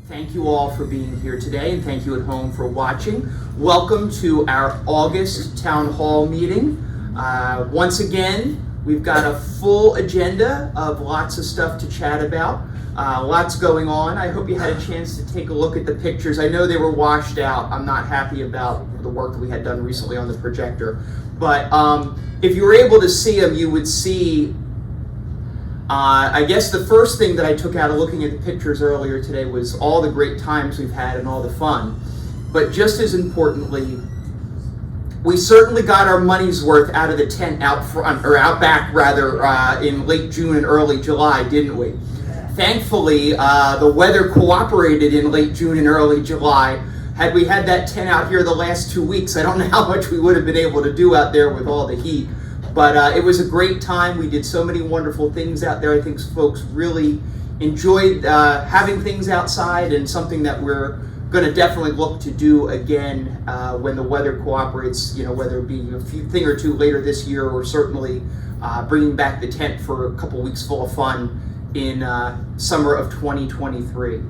Thank you all for being here today, and thank you at home for watching. Welcome to our August Town Hall meeting. Once again, we've got a full agenda of lots of stuff to chat about. Lots going on. I hope you had a chance to take a look at the pictures. I know they were washed out. I'm not happy about the work that we had done recently on the projector. But if you were able to see them, you would see I guess the first thing that I took out of looking at the pictures earlier today was all the great times we've had and all the fun. But just as importantly, we certainly got our money's worth out of the tent out front, or out back rather, in late June and early July, didn't we? Thankfully, the weather cooperated in late June and early July. Had we had that tent out here the last 2 weeks, I don't know how much we would have been able to do out there with all the heat. But it was a great time. We did so many wonderful things out there. I think folks really enjoyed having things outside, and something that we're going to definitely look to do again when the weather cooperates, whether it be a thing or two later this year, or certainly bringing back the tent for a couple weeks full of fun in summer of 2023.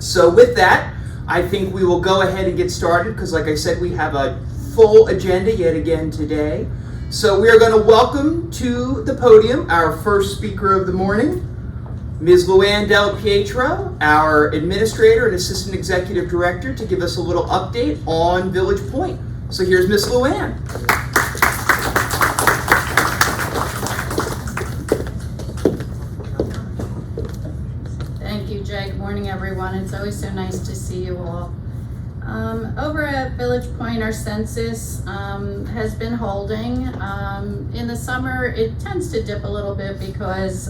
So with that, I think we will go ahead and get started, because like I said, we have a full agenda yet again today. So we are going to welcome to the podium our first speaker of the morning, Ms. Luann Del Pietro, our Administrator and Assistant Executive Director, to give us a little update on Village Point. So here's Ms. Luann. Thank you, Jay. Good morning, everyone. It's always so nice to see you all. Over at Village Point, our census has been holding. In the summer, it tends to dip a little bit because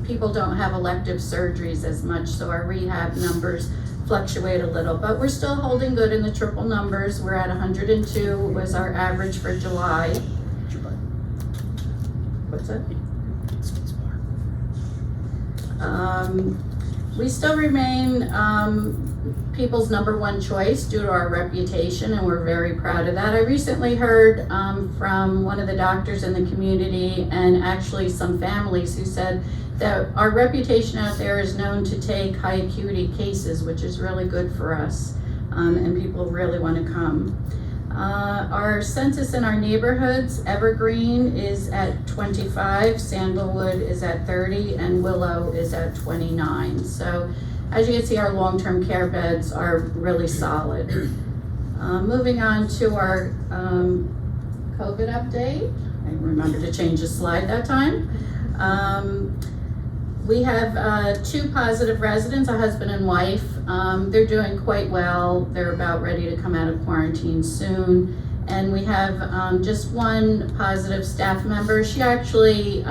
people don't have elective surgeries as much, so our rehab numbers fluctuate a little. But we're still holding good in the triple numbers. We're at 102 was our average for July. What's that? We still remain people's number one choice due to our reputation, and we're very proud of that. I recently heard from one of the doctors in the community, and actually some families, who said that our reputation out there is known to take high acuity cases, which is really good for us, and people really want to come. Our census in our neighborhoods, Evergreen is at 25, Sandalwood is at 30, and Willow is at 29. So as you can see, our long-term care beds are really solid. Moving on to our COVID update. I remembered to change the slide that time. We have 2 positive residents, a husband and wife. They're doing quite well. They're about ready to come out of quarantine soon. And we have just 1 positive staff member. She actually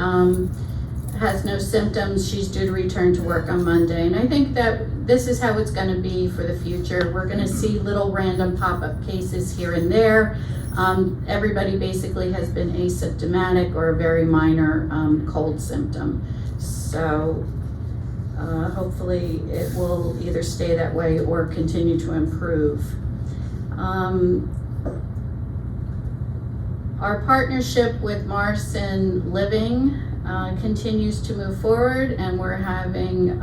has no symptoms. She's due to return to work on Monday. And I think that this is how it's going to be for the future. We're going to see little random pop-up cases here and there. Everybody basically has been asymptomatic or a very minor cold symptom. So hopefully it will either stay that way or continue to improve. Our partnership with Morrison Living continues to move forward, and we're having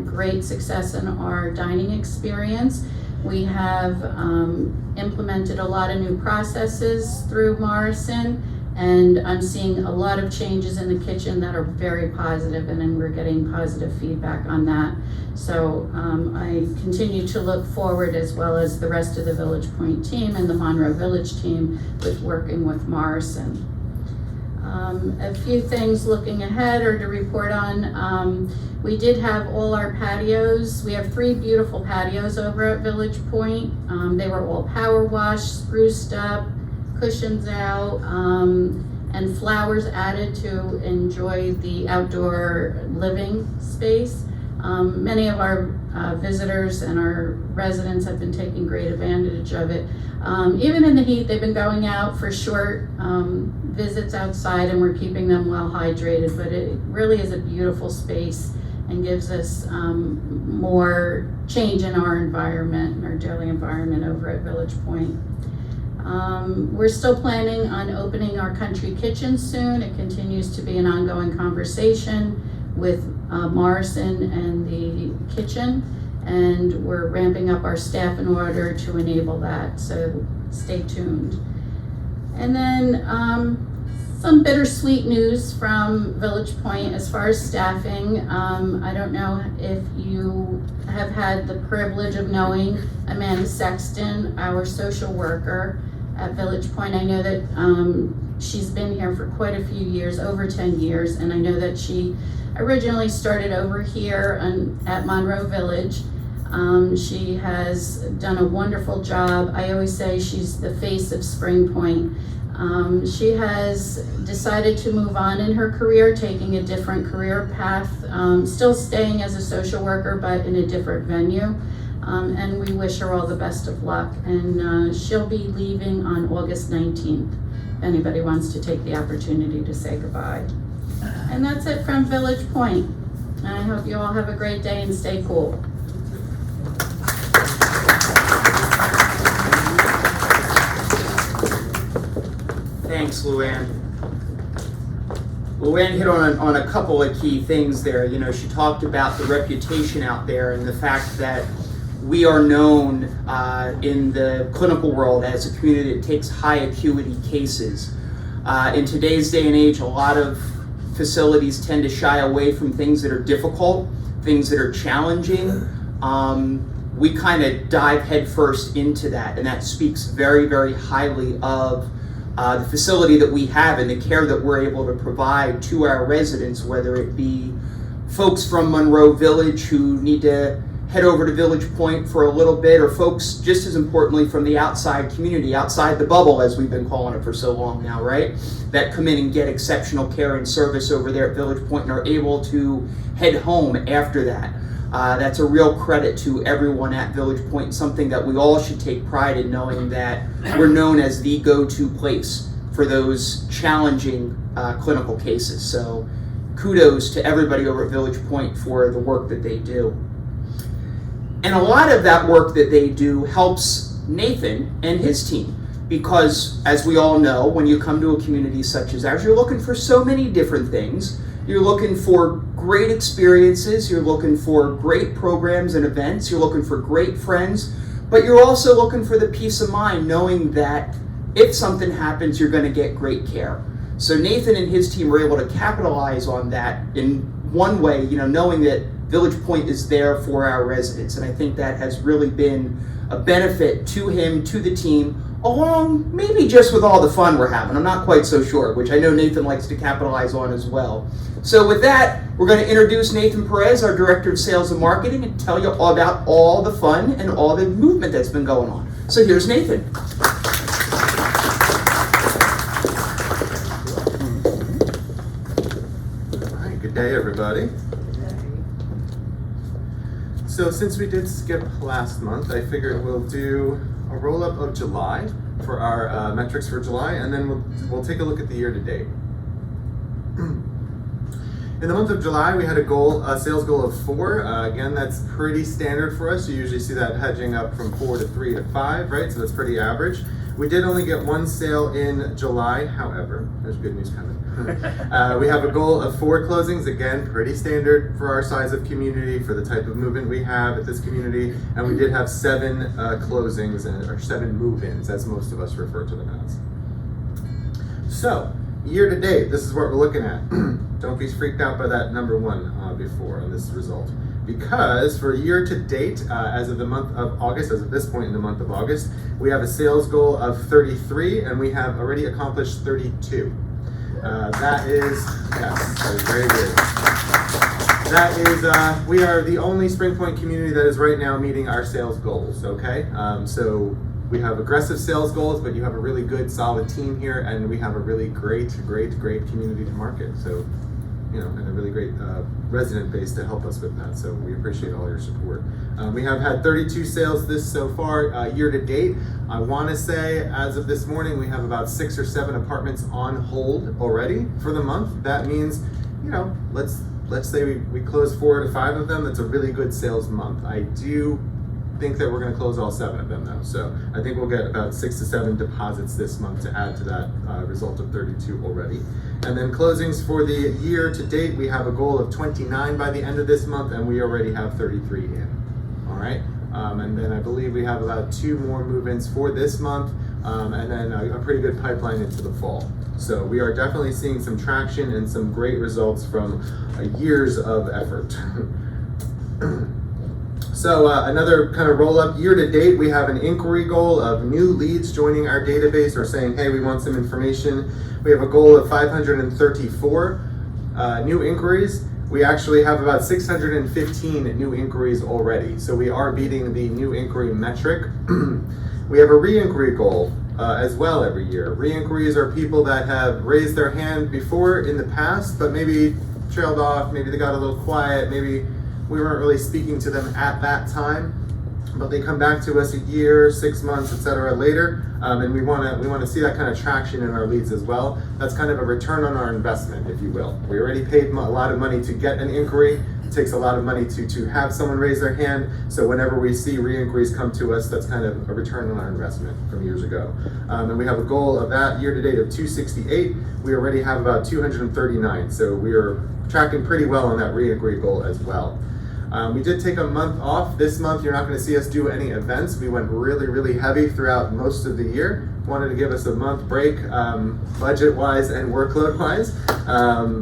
great success in our dining experience. We have implemented a lot of new processes through Morrison, and I'm seeing a lot of changes in the kitchen that are very positive, and then we're getting positive feedback on that. So I continue to look forward, as well as the rest of the Village Point team and the Monroe Village team, with working with Morrison. A few things looking ahead or to report on. We did have all our patios. We have 3 beautiful patios over at Village Point. They were all power washed, spruced up, cushions out, and flowers added to enjoy the outdoor living space. Many of our visitors and our residents have been taking great advantage of it. Even in the heat, they've been going out for short visits outside, and we're keeping them well hydrated. But it really is a beautiful space and gives us more change in our environment, our daily environment over at Village Point. We're still planning on opening our country kitchen soon. It continues to be an ongoing conversation with Morrison and the kitchen, and we're ramping up our staff in order to enable that, so stay tuned. And then some bittersweet news from Village Point as far as staffing. I don't know if you have had the privilege of knowing Amanda Sexton, our social worker at Village Point. I know that she's been here for quite a few years, over 10 years, and I know that she originally started over here at Monroe Village. She has done a wonderful job. I always say she's the face of Spring Point. She has decided to move on in her career, taking a different career path, still staying as a social worker, but in a different venue. And we wish her all the best of luck. And she'll be leaving on August 19th, if anybody wants to take the opportunity to say goodbye. And that's it from Village Point. And I hope you all have a great day and stay cool. Thanks, Luann. Luann hit on a couple of key things there. You know, she talked about the reputation out there and the fact that we are known in the clinical world as a community that takes high acuity cases. In today's day and age, a lot of facilities tend to shy away from things that are difficult, things that are challenging. We kind of dive headfirst into that, and that speaks very, very highly of the facility that we have and the care that we're able to provide to our residents, whether it be folks from Monroe Village who need to head over to Village Point for a little bit, or folks just as importantly from the outside community, outside the bubble as we've been calling it for so long now, right? That come in and get exceptional care and service over there at Village Point and are able to head home after that. That's a real credit to everyone at Village Point, something that we all should take pride in, knowing that we're known as the go-to place for those challenging clinical cases. So kudos to everybody over at Village Point for the work that they do. And a lot of that work that they do helps Nathan and his team, because as we all know, when you come to a community such as ours, you're looking for so many different things. You're looking for great experiences, you're looking for great programs and events, you're looking for great friends, but you're also looking for the peace of mind knowing that if something happens, you're going to get great care. So Nathan and his team were able to capitalize on that in one way, you know, knowing that Village Point is there for our residents, and I think that has really been a benefit to him, to the team, along maybe just with all the fun we're having. I'm not quite so sure, which I know Nathan likes to capitalize on as well. So with that, we're going to introduce Nathan Perez, our Director of Sales and Marketing, and tell you all about all the fun and all the movement that's been going on. So here's Nathan. All right, good day, everybody. So since we did skip last month, I figured we'll do a roll-up of July for our metrics for July, and then we'll take a look at the year to date. In the month of July, we had a sales goal of 4. Again, that's pretty standard for us. You usually see that hedging up from 4 to 3 to 5, right? So that's pretty average. We did only get 1 sale in July, however, there's good news coming. We have a goal of 4 closings, again, pretty standard for our size of community, for the type of movement we have at this community, and we did have 7 closings, or 7 move-ins, as most of us refer to them as. So, year to date, this is what we're looking at. Don't be freaked out by that number 1 before on this result. Because for year to date, as of the month of August, as of this point in the month of August, we have a sales goal of 33, and we have already accomplished 32. That is very good. That is, we are the only Spring Point community that is right now meeting our sales goals, okay? So we have aggressive sales goals, but you have a really good, solid team here, and we have a really great community to market. So, you know, and a really great resident base to help us with that. So we appreciate all your support. We have had 32 sales so far year to date. I want to say as of this morning, we have about 6 or 7 apartments on hold already for the month. That means, you know, let's say we close 4 to 5 of them. That's a really good sales month. I do think that we're going to close all 7 of them though. So I think we'll get about 6 to 7 deposits this month to add to that result of 32 already. And then closings for the year to date, we have a goal of 29 by the end of this month, and we already have 33 in All right, and then I believe we have about 2 more move-ins for this month, and then a pretty good pipeline into the fall. So we are definitely seeing some traction and some great results from years of effort. So another kind of roll up, year to date, we have an inquiry goal of new leads joining our database or saying, hey, we want some information. We have a goal of 534 new inquiries. We actually have about 615 new inquiries already. So we are beating the new inquiry metric. We have a re-inquiry goal as well every year. Re-inquiries are people that have raised their hand before in the past, but maybe trailed off, maybe they got a little quiet, maybe we weren't really speaking to them at that time, but they come back to us a year, 6 months, etc. later, and we want to see that kind of traction in our leads as well. That's kind of a return on our investment, if you will. We already paid a lot of money to get an inquiry. It takes a lot of money to have someone raise their hand. So whenever we see re-inquiries come to us, that's kind of a return on our investment from years ago. And we have a goal of that year to date of 268. We already have about 239. So we are tracking pretty well on that re-inquiry goal as well. We did take a month off. This month, you're not going to see us do any events. We went really, really heavy throughout most of the year. Wanted to give us a month break, budget-wise and workload-wise.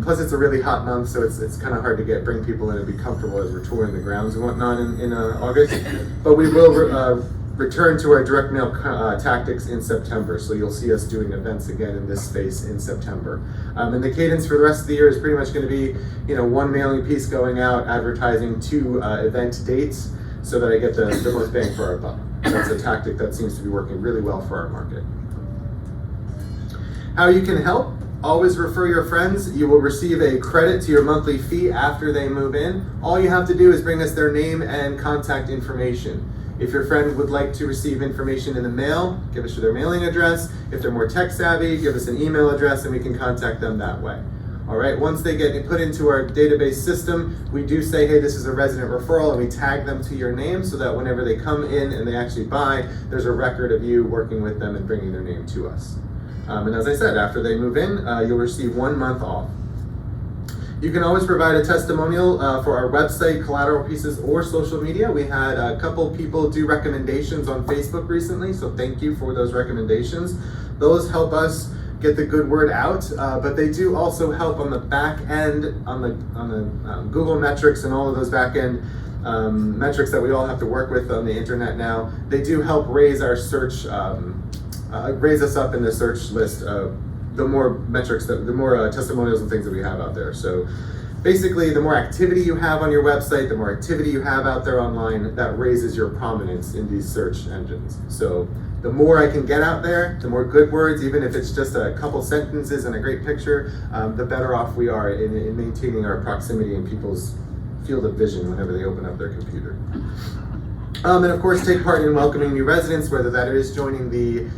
Plus, it's a really hot month, so it's kind of hard to bring people in and be comfortable as we're touring the grounds and whatnot in August. But we will return to our direct mail tactics in September, so you'll see us doing events again in this space in September. And the cadence for the rest of the year is pretty much going to be, 1 mailing piece going out, advertising 2 event dates, so that I get the most bang for our buck. That's a tactic that seems to be working really well for our market. How you can help? Always refer your friends. You will receive a credit to your monthly fee after they move in. All you have to do is bring us their name and contact information. If your friend would like to receive information in the mail, give us their mailing address. If they're more tech savvy, give us an email address and we can contact them that way. All right, once they get put into our database system, we do say, hey, this is a resident referral, and we tag them to your name so that whenever they come in and they actually buy, there's a record of you working with them and bringing their name to us. And as I said, after they move in, you'll receive 1 month off. You can always provide a testimonial for our website, collateral pieces, or social media. We had a couple people do recommendations on Facebook recently, so thank you for those recommendations. Those help us get the good word out, but they do also help on the back end, on the Google metrics and all of those back end metrics that we all have to work with on the internet now. They do help raise our search, raise us up in the search list. The more metrics, the more testimonials and things that we have out there. So basically, the more activity you have on your website, the more activity you have out there online, that raises your prominence in these search engines. So the more I can get out there, the more good words, even if it's just a couple sentences and a great picture, the better off we are in maintaining our proximity in people's field of vision whenever they open up their computer. And of course, take part in welcoming new residents, whether that is joining the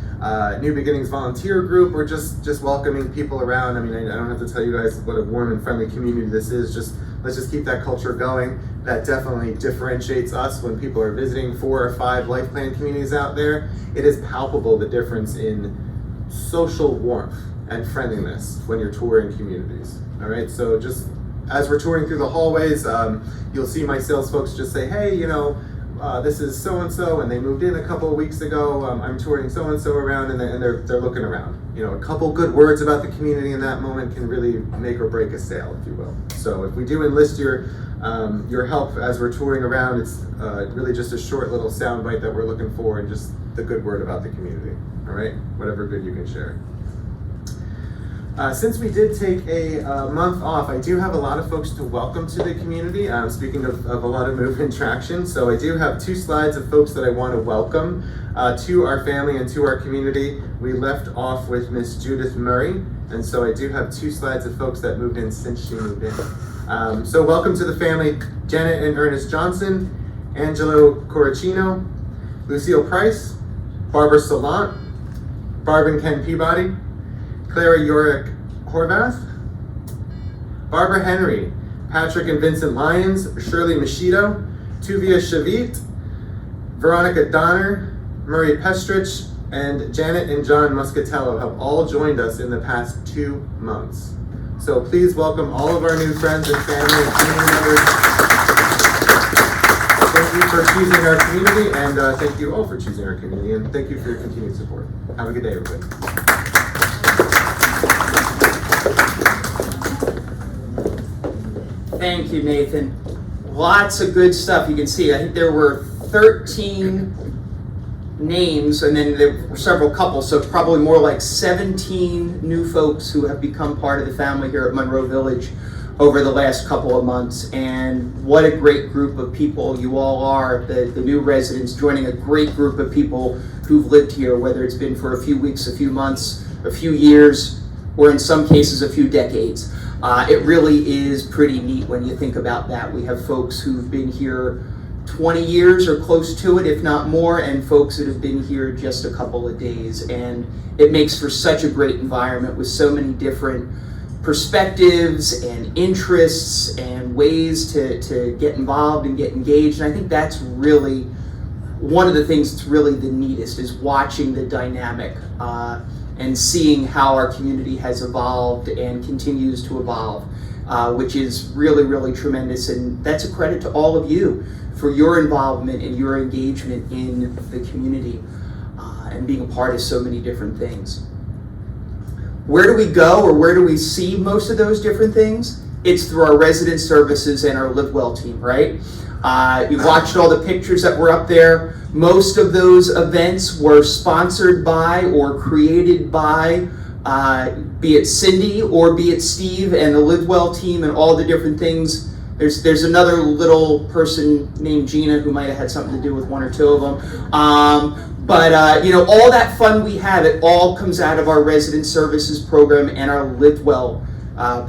New Beginnings volunteer group or just welcoming people around. I mean, I don't have to tell you guys what a warm and friendly community this is. Let's just keep that culture going. That definitely differentiates us when people are visiting 4 or 5 life plan communities out there. It is palpable, the difference in social warmth and friendliness when you're touring communities. All right, so just as we're touring through the hallways, you'll see my sales folks just say, hey, this is so-and-so, and they moved in a couple of weeks ago. I'm touring so-and-so around, and they're looking around. A couple good words about the community in that moment can really make or break a sale, if you will. So if we do enlist your help as we're touring around, it's really just a short little sound bite that we're looking for, and just the good word about the community. All right, whatever good you can share. Since we did take a month off, I do have a lot of folks to welcome to the community. Speaking of a lot of move-in traction, so I do have 2 slides of folks that I want to welcome to our family and to our community. We left off with Miss Judith Murray, and so I do have 2 slides of folks that moved in since she moved in. So welcome to the family: Janet and Ernest Johnson, Angelo Coracino, Lucille Price, Barbara Salant, Barb and Ken Peabody, Clara Yorick Horvath, Barbara Henry, Patrick and Vincent Lyons, Shirley Machido, Tuvia Shavit, Veronica Donner, Murray Pestrich, and Janet and John Muscatello have all joined us in the past 2 months. So please welcome all of our new friends and family and community members. Thank thank you for choosing our community, and thank you all for choosing our community, and thank you for your continued support. Have a good day, everybody. Thank you, Nathan. Lots of good stuff. You can see, I think there were 13 names, and then there were several couples, so probably more like 17 new folks who have become part of the family here at Monroe Village over the last couple of months. And what a great group of people you all are, the new residents joining a great group of people who've lived here, whether it's been for a few weeks, a few months, a few years, or in some cases a few decades. It really is pretty neat when you think about that. We have folks who've been here 20 years or close to it, if not more, and folks that have been here just a couple of days. And it makes for such a great environment with so many different perspectives and interests and ways to get involved and get engaged. And I think that's really one of the things that's really the neatest, is watching the dynamic and seeing how our community has evolved and continues to evolve, which is really, really tremendous. And that's a credit to all of you for your involvement and your engagement in the community and being a part of so many different things. Where do we go, or where do we see most of those different things? It's through our resident services and our Live Well team, right? You watched all the pictures that were up there. Most of those events were sponsored by or created by be it Cindy or be it Steve and the Live Well team and all the different things. There's another little person named Gina who might have had something to do with one or two of them. But you know, all that fun we have, it all comes out of our resident services program and our Live Well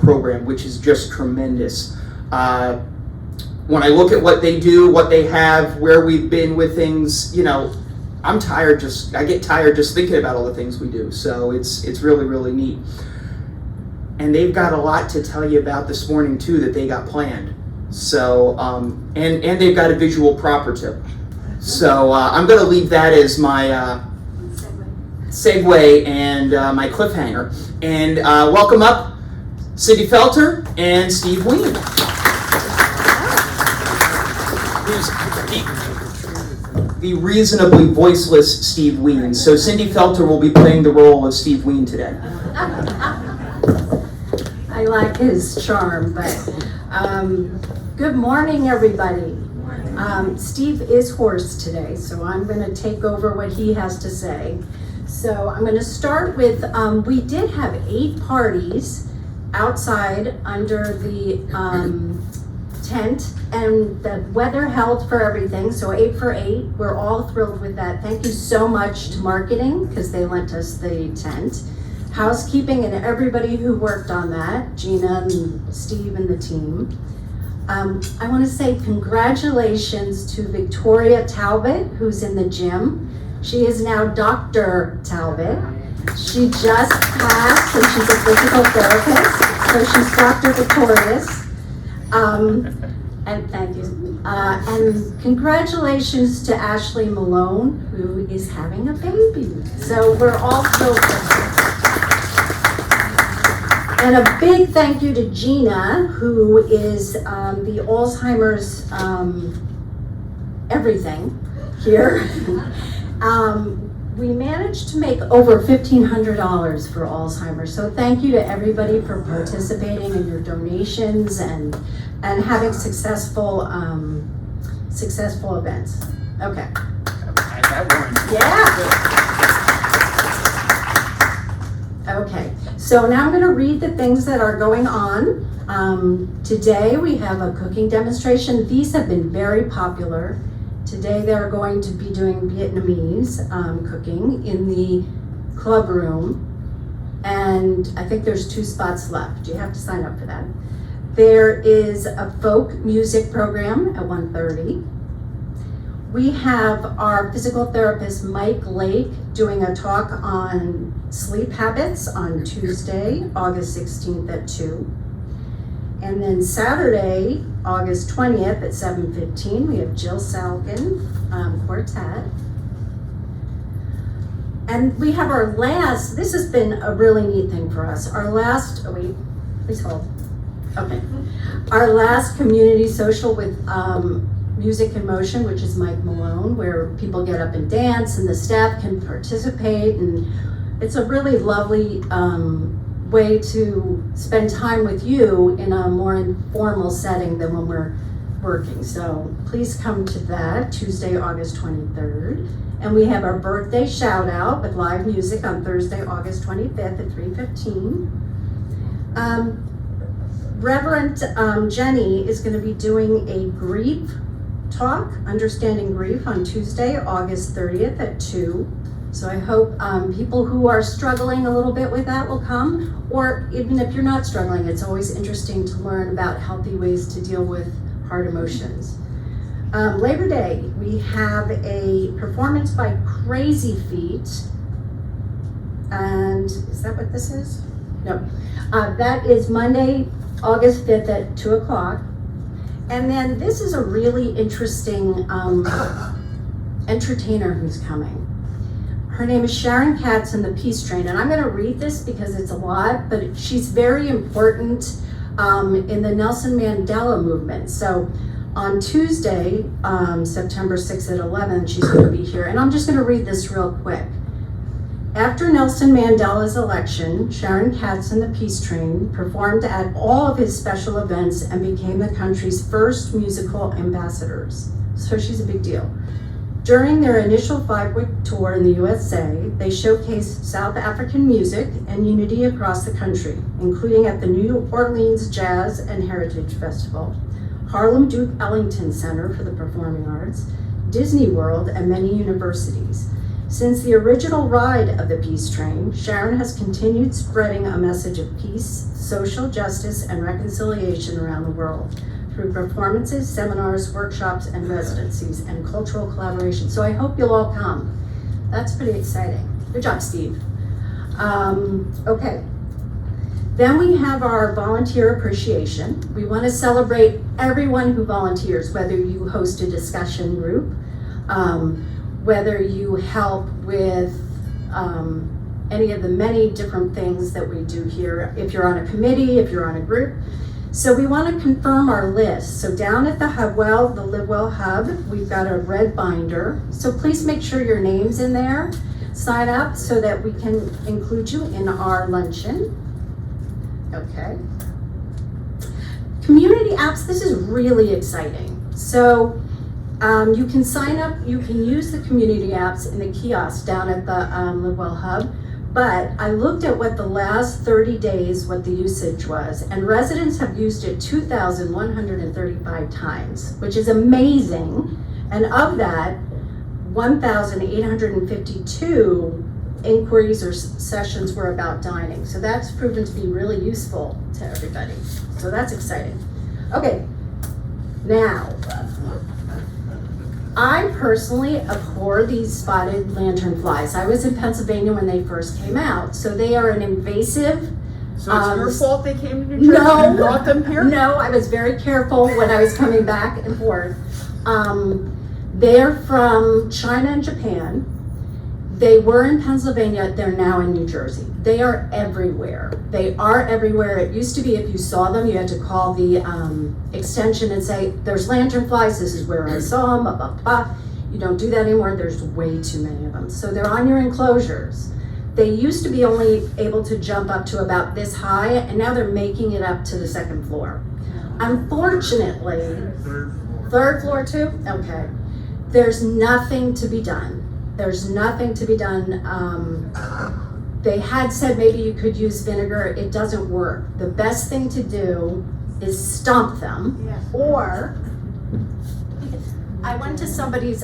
program, which is just tremendous. When I look at what they do, what they have, where we've been with things, you know, I get tired just thinking about all the things we do. So it's really, really neat. And they've got a lot to tell you about this morning too that they got planned. So, and they've got a visual proper tip. So I'm gonna leave that as my segue and my cliffhanger. And welcome up Cindy Felter and Steve Ween. The reasonably voiceless Steve Ween. So Cindy Felter will be playing the role of Steve Ween today. I like his charm, but good morning, everybody. Steve is hoarse today, so I'm going to take over what he has to say. So I'm going to start with, we did have 8 parties outside under the tent, and the weather held for everything, so 8 for 8. We're all thrilled with that. Thank you so much to marketing, because they lent us the tent. Housekeeping and everybody who worked on that, Gina and Steve and the team. I want to say congratulations to Victoria Talbot, who's in the gym. She is now Dr. Talbot. She just passed, and she's a physical therapist, so she's Dr. Victorious. And thank you. And congratulations to Ashley Malone, who is having a baby. So we're all thrilled with her. And a big thank you to Gina, who is the Alzheimer's everything here. We managed to make over $1,500 for Alzheimer's. So thank you to everybody for participating in your donations and having successful events. Okay. Yeah. Okay. So now I'm going to read the things that are going on. Today we have a cooking demonstration. These have been very popular. Today they're going to be doing Vietnamese cooking in the club room. And I think there's 2 spots left. You have to sign up for that. There is a folk music program at 1:30. We have our physical therapist, Mike Lake, doing a talk on sleep habits on Tuesday, August 16th at 2. And then Saturday, August 20th at 7:15, we have Jill Salkin Quartet. And we have our last, this has been a really neat thing for us. Our last, oh wait, please hold. Okay. Our last community social with Music in Motion, which is Mike Malone, where people get up and dance and the staff can participate, and it's a really lovely way to spend time with you in a more informal setting than when we're working. So please come to that, Tuesday, August 23rd. And we have our birthday shout out with live music on Thursday, August 25th at 3:15. Reverend Jenny is going to be doing a grief talk, Understanding Grief, on Tuesday, August 30th at 2. So I hope people who are struggling a little bit with that will come, or even if you're not struggling, it's always interesting to learn about healthy ways to deal with hard emotions. Labor Day, we have a performance by Crazy Feet, and is that what this is? No, that is Monday, August 5th at 2 o'clock. And then this is a really interesting entertainer who's coming. Her name is Sharon Katz and the Peace Train, and I'm going to read this because it's a lot, but she's very important in the Nelson Mandela movement. So on Tuesday, September 6th at 11, she's going to be here, and I'm just going to read this real quick. After Nelson Mandela's election, Sharon Katz and the Peace Train performed at all of his special events and became the country's first musical ambassadors. So she's a big deal. During their initial 5-week tour in the USA, they showcased South African music and unity across the country, including at the New Orleans Jazz and Heritage Festival, Harlem Duke Ellington Center for the Performing Arts, Disney World, and many universities. Since the original ride of the Peace Train, Sharon has continued spreading a message of peace, social justice, and reconciliation around the world through performances, seminars, workshops, and residencies, and cultural collaboration. So I hope you'll all come. That's pretty exciting. Good job, Steve. Okay. Then we have our volunteer appreciation. We want to celebrate everyone who volunteers, whether you host a discussion group, whether you help with any of the many different things that we do here, if you're on a committee, if you're on a group. So we want to confirm our list. So down at the Hubwell, the LiveWell Hub, we've got a red binder. So please make sure your name's in there. Sign up so that we can include you in our luncheon. Okay. Community apps, this is really exciting. So you can sign up, you can use the community apps in the kiosk down at the LiveWell Hub. But I looked at what the last 30 days, what the usage was, and residents have used it 2,135 times, which is amazing. And of that, 1,852 inquiries or sessions were about dining. So that's proven to be really useful to everybody. So that's exciting. Okay, now, I personally abhor these spotted lanternflies. I was in Pennsylvania when they first came out. So they are an invasive. So it's your fault they came to New Jersey and brought them here? No, I was very careful when I was coming back and forth. They're from China and Japan. They were in Pennsylvania, they're now in New Jersey. They are everywhere. They are everywhere. It used to be if you saw them, you had to call the extension and say, there's lanternflies, this is where I saw them, blah, blah, blah. You don't do that anymore, there's way too many of them. So they're on your enclosures. They used to be only able to jump up to about this high, and now they're making it up to the second floor. Unfortunately, third floor too? Okay. There's nothing to be done. There's nothing to be done. They had said maybe you could use vinegar. It doesn't work. The best thing to do is stomp them, or I went to somebody's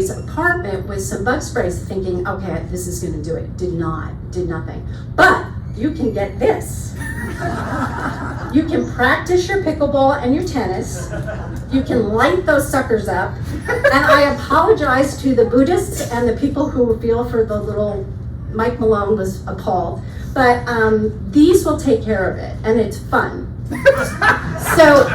apartment with some bug sprays thinking, okay, this is gonna do it. Did nothing. But you can get this. You can practice your pickleball and your tennis. You can light those suckers up. And I apologize to the Buddhists and the people who feel for the little, Mike Malone was appalled. But these will take care of it, and it's fun. So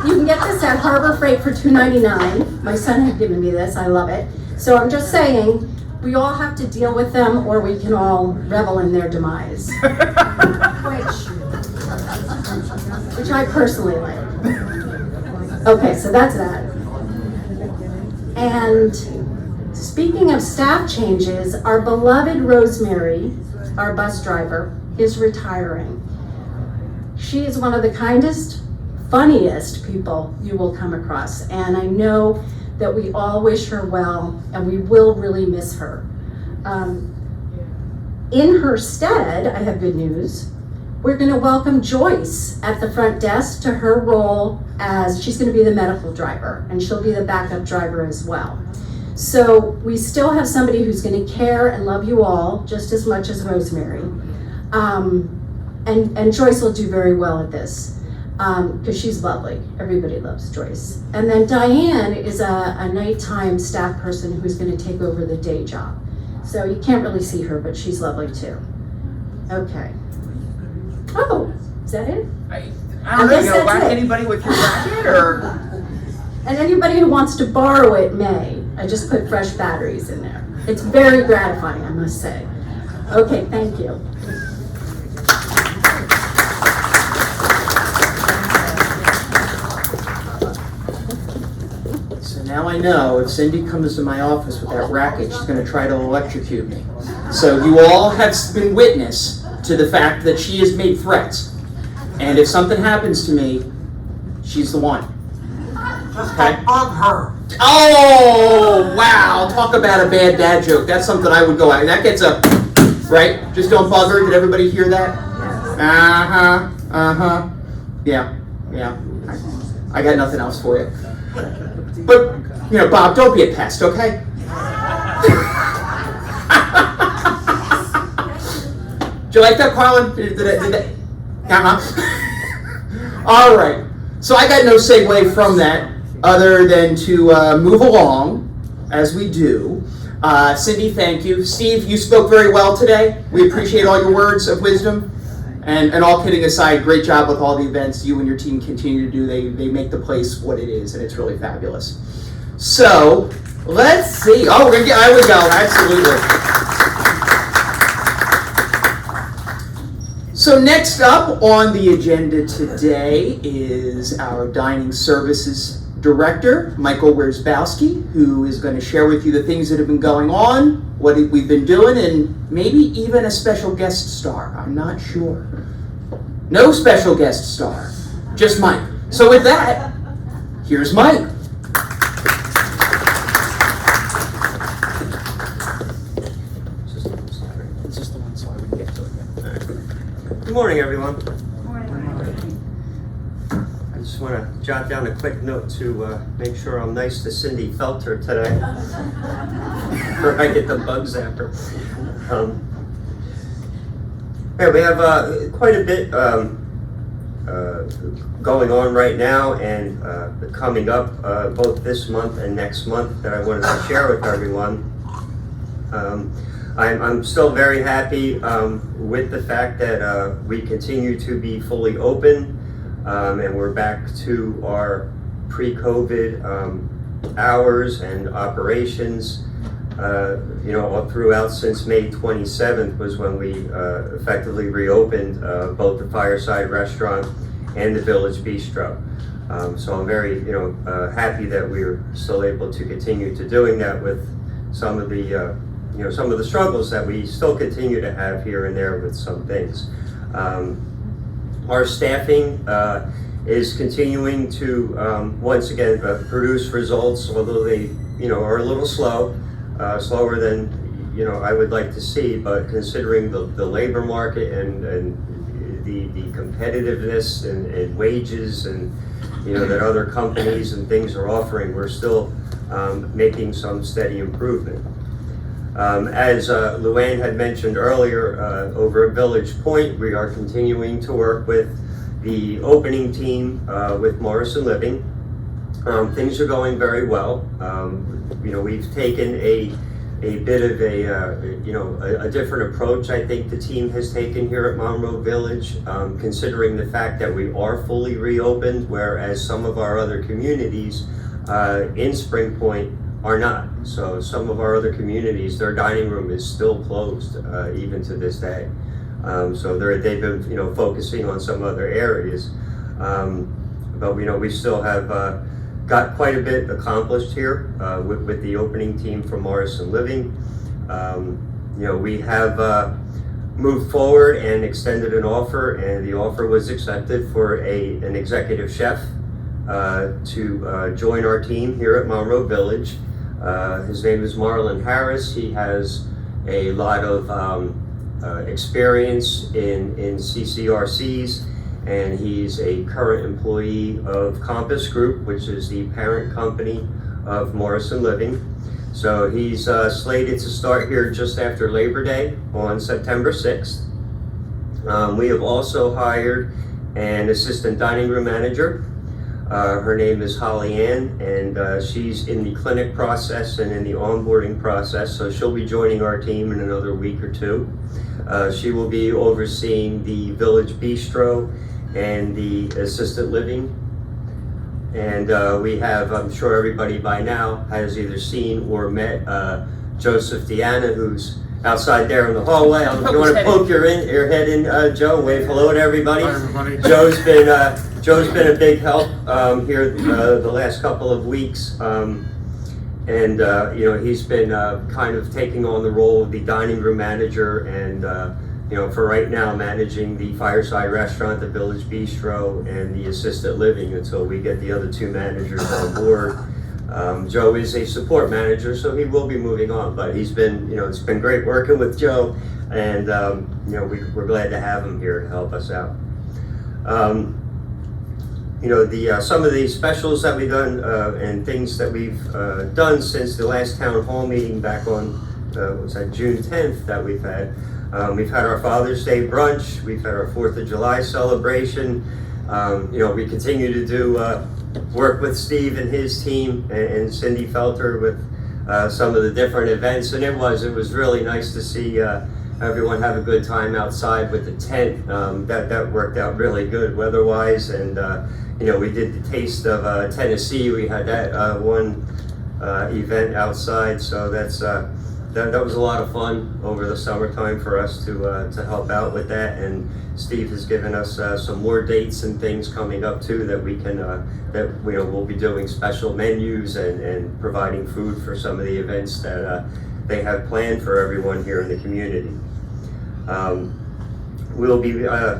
you can get this at Harbor Freight for $2.99. My son had given me this, I love it. So I'm just saying, we all have to deal with them, or we can all revel in their demise. Which I personally like. Okay, so that's that. And speaking of staff changes, our beloved Rosemary, our bus driver, is retiring. She is one of the kindest, funniest people you will come across, and I know that we all wish her well, and we will really miss her. In her stead, I have good news. We're going to welcome Joyce at the front desk to her role as she's going to be the medical driver, and she'll be the backup driver as well. So we still have somebody who's going to care and love you all just as much as Rosemary. And Joyce will do very well at this because she's lovely. Everybody loves Joyce. And then Diane is a nighttime staff person who's going to take over the day job. So you can't really see her, but she's lovely too. Okay. Oh, is that it? I I don't know, guess you gonna that's whack it. anybody with your racket, or? And anybody who wants to borrow it may. I just put fresh batteries in there. It's very gratifying, I must say. Okay, thank you. So now I know if Cindy comes to my office with that racket, she's gonna try to electrocute me. So you all have been witness to the fact that she has made threats. And if something happens to me, she's the one. Just don't bug her. Oh, wow, talk about a bad dad joke. That's something I would go at. That gets a, right? Just don't bug her. Did everybody hear that? Uh-huh, uh-huh. Yeah. I got nothing else for you. But, you know, Bob, don't be a pest, okay? Did you like that, Carlin? Did that? Uh-huh. All right. So I got no segue from that other than to move along as we do. Cindy, thank you. Steve, you spoke very well today. We appreciate all your words of wisdom. And all kidding aside, great job with all the events you and your team continue to do. They make the place what it is, and it's really fabulous. So, let's see. Oh, we're going to get, there we go, absolutely. So next up on the agenda today is our Dining Services Director, Michael Wierzbowski, who is going to share with you the things that have been going on, what we've been doing, and maybe even a special guest star. I'm not sure. No special guest star, just Mike. So with that, here's Mike. Good morning, everyone. I just want to jot down a quick note to make sure I'm nice to Cindy Felter today, before I get the bugs after. Yeah, we have quite a bit going on right now and coming up both this month and next month that I wanted to share with everyone. I'm still very happy with the fact that we continue to be fully open and we're back to our pre-COVID hours and operations. All throughout since May 27th was when we effectively reopened both the Fireside Restaurant and the Village Bistro. So I'm very happy that we're still able to continue to doing that with some of the some of the struggles that we still continue to have here and there with some things. Our staffing is continuing to once again produce results, although they are a little slow, slower than I would like to see. But considering the labor market and the competitiveness and wages and that other companies and things are offering, we're still making some steady improvement. As Luann had mentioned earlier, over at Village Point, we are continuing to work with the opening team with Morrison Living. Things are going very well. We've taken a bit of a different approach. I think the team has taken here at Monroe Village, considering the fact that we are fully reopened, whereas some of our other communities in Spring Point are not. So some of our other communities, their dining room is still closed even to this day. So they've been focusing on some other areas. but we still have got quite a bit accomplished here with the opening team from Morrison Living. We have moved forward and extended an offer, and the offer was accepted for an executive chef to join our team here at Monroe Village. His name is Marlon Harris. He has a lot of experience in CCRCs, and he's a current employee of Compass Group, which is the parent company of Morrison Living. So he's slated to start here just after Labor Day on September 6th. We have also hired an assistant dining room manager. Her name is Holly Ann, and she's in the clinic process and in the onboarding process, so she'll be joining our team in another week or two. She will be overseeing the Village Bistro and the assisted living. And we have, I'm sure everybody by now has either seen or met Joseph Deanna, who's outside there in the hallway. I don't know if you want to poke your head in, Joe, wave hello to everybody. Hi, everybody. Joe's been a big help here the last couple of weeks. He's been kind of taking on the role of the dining room manager and for right now, managing the Fireside Restaurant, the Village Bistro, and the assisted living until we get the other two managers on board. Joe is a support manager, so he will be moving on, but he's been, it's been great working with Joe, and we're glad to have him here to help us out. Some of the specials that we've done and things that we've done since the last town hall meeting back on June 10th that we've had. We've had our Father's Day brunch. We've had our 4th of July celebration. We continue to do work with Steve and his team and Cindy Felter with some of the different events. And it was really nice to see everyone have a good time outside with the tent. That worked out really good weather-wise. And we did the Taste of Tennessee. We had that one event outside. So that was a lot of fun over the summertime for us to help out with that, and Steve has given us some more dates and things coming up too that we can we'll be doing special menus and providing food for some of the events that they have planned for everyone here in the community. We'll be I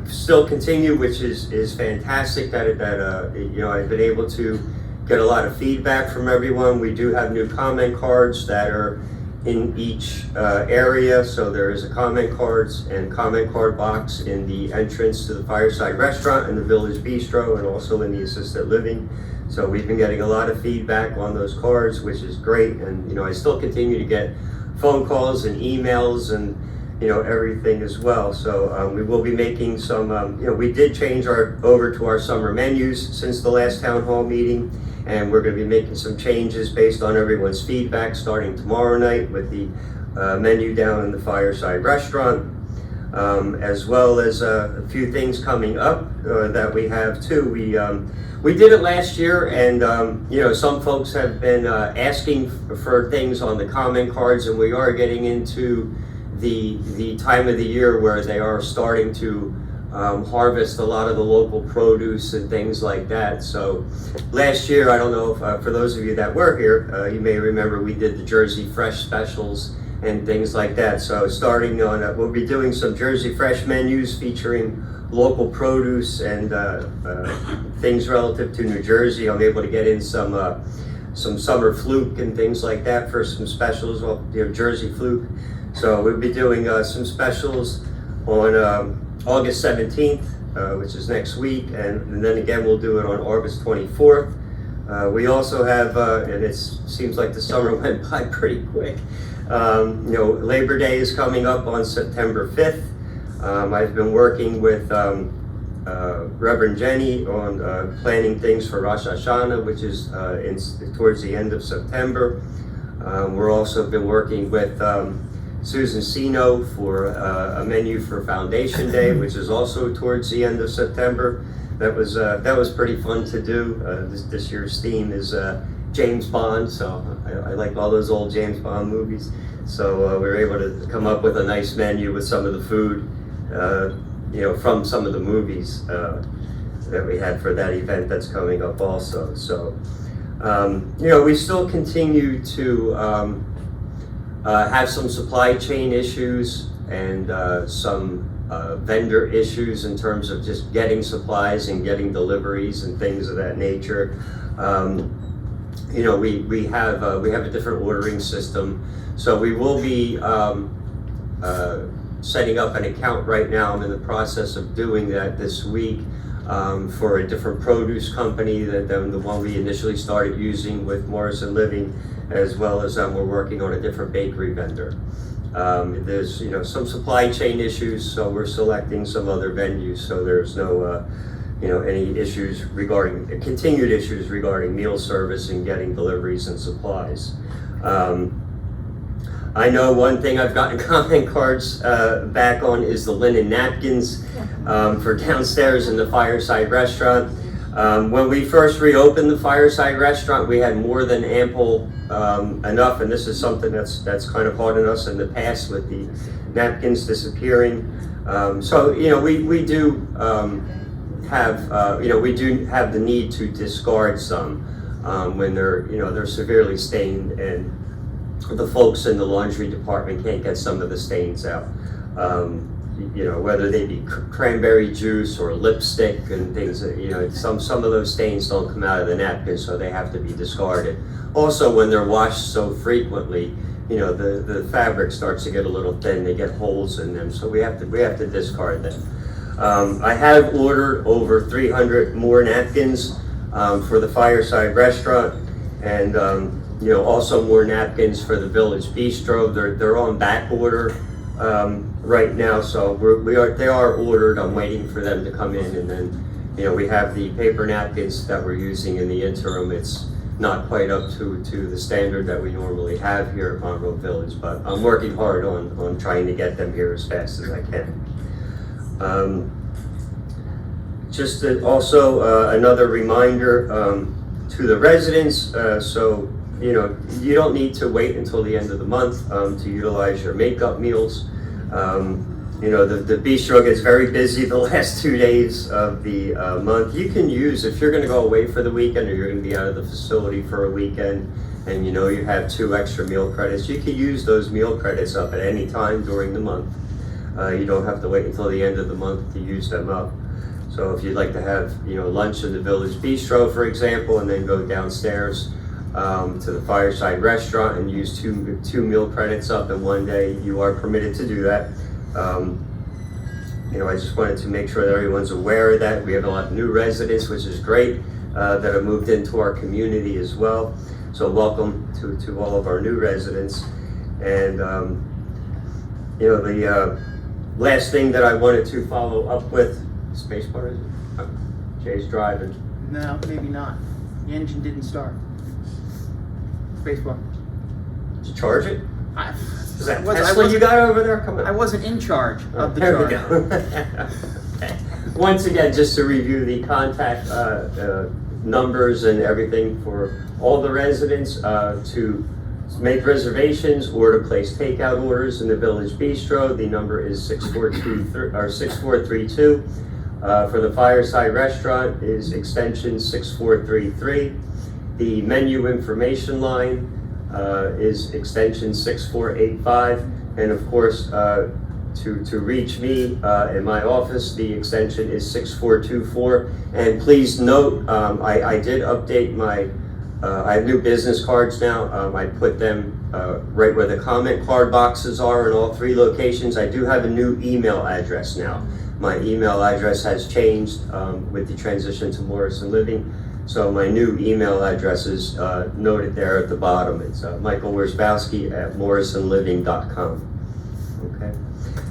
still continue, which is fantastic that I've been able to get a lot of feedback from everyone. We do have new comment cards that are in each area, so there is a comment card box in the entrance to the Fireside Restaurant and the Village Bistro, and also in the assisted living. So we've been getting a lot of feedback on those cards, which is great. And I still continue to get phone calls and emails and everything as well. So we will be making some. We did change over to our summer menus since the last town hall meeting. And we're going to be making some changes based on everyone's feedback starting tomorrow night with the menu down in the Fireside Restaurant, as well as a few things coming up that we have too. We did it last year, and some folks have been asking for things on the comment cards, and we are getting into the time of the year where they are starting to harvest a lot of the local produce and things like that. So last year, I don't know if for those of you that were here, you may remember we did the Jersey Fresh specials and things like that. So starting on, we'll be doing some Jersey Fresh menus featuring local produce and things relative to New Jersey. I'm able to get in some summer fluke and things like that for some specials, Jersey fluke. So we'll be doing some specials on August 17th, which is next week, and then again we'll do it on August 24th. We also have, and it seems like the summer went by pretty quick, Labor Day is coming up on September 5th. I've been working with Reverend Jenny on planning things for Rosh Hashanah, which is towards the end of September. We're also been working with Susan Sino for a menu for Foundation Day, which is also towards the end of September. That was pretty fun to do. This year's theme is James Bond, so I like all those old James Bond movies. So we were able to come up with a nice menu with some of the food, from some of the movies. that we had for that event that's coming up also. So, we still continue to have some supply chain issues and some vendor issues in terms of just getting supplies and getting deliveries and things of that nature. We have a different ordering system, so we will be setting up an account right now. I'm in the process of doing that this week for a different produce company than the one we initially started using with Morrison Living, as well as we're working on a different bakery vendor. There's some supply chain issues, so we're selecting some other venues, so there's no any issues continued issues regarding meal service and getting deliveries and supplies. I know one thing I've gotten comment cards back on is the linen napkins for downstairs in the Fireside Restaurant. When we first reopened the Fireside Restaurant, we had more than ample enough, and this is something that's kind of haunted us in the past with the napkins disappearing. We do have the need to discard some when they're severely stained and the folks in the laundry department can't get some of the stains out. Whether they be cranberry juice or lipstick and things, some of those stains don't come out of the napkin, so they have to be discarded. Also, when they're washed so frequently, the fabric starts to get a little thin, they get holes in them, so we have to discard them. I have ordered over 300 more napkins for the Fireside Restaurant, and also more napkins for the Village Bistro. They're on back order right now, so they are ordered. I'm waiting for them to come in, and then we have the paper napkins that we're using in the interim. It's not quite up to the standard that we normally have here at Monroe Village, but I'm working hard on trying to get them here as fast as I can. Another reminder to the residents, you don't need to wait until the end of the month to utilize your makeup meals. The bistro gets very busy the last 2 days of the month. You can use, if you're going to go away for the weekend or you're going to be out of the facility for a weekend and you have 2 extra meal credits, you can use those meal credits up at any time during the month. You don't have to wait until the end of the month to use them up. So if you'd like to have lunch in the Village Bistro, for example, and then go downstairs to the Fireside Restaurant and use two meal credits up in one day, you are permitted to do that. I just wanted to make sure that everyone's aware of that. We have a lot of new residents, which is great, that have moved into our community as well. So welcome to all of our new residents. And the last thing that I wanted to follow up with, spacebar, is it? Oh, Jay's driving. No, maybe not. The engine didn't start. Spacebar. Did you charge it? Is that I Tesla wasn't- you got over there? Come on. I wasn't in charge of the There we charge. go. Okay. Once again, just to review the contact numbers and everything for all the residents to make reservations or to place takeout orders in the Village Bistro. The number is 6432. For the Fireside Restaurant is extension 6433. The menu information line is extension 6485, and of course to reach me in my office, the extension is 6424. And please note, I did update my I have new business cards now. I put them right where the comment card boxes are in all 3 locations. I do have a new email address now. My email address has changed with the transition to Morrison Living. So my new email address is noted there at the bottom. It's michaelwersbowski@morrisonliving.com. Okay.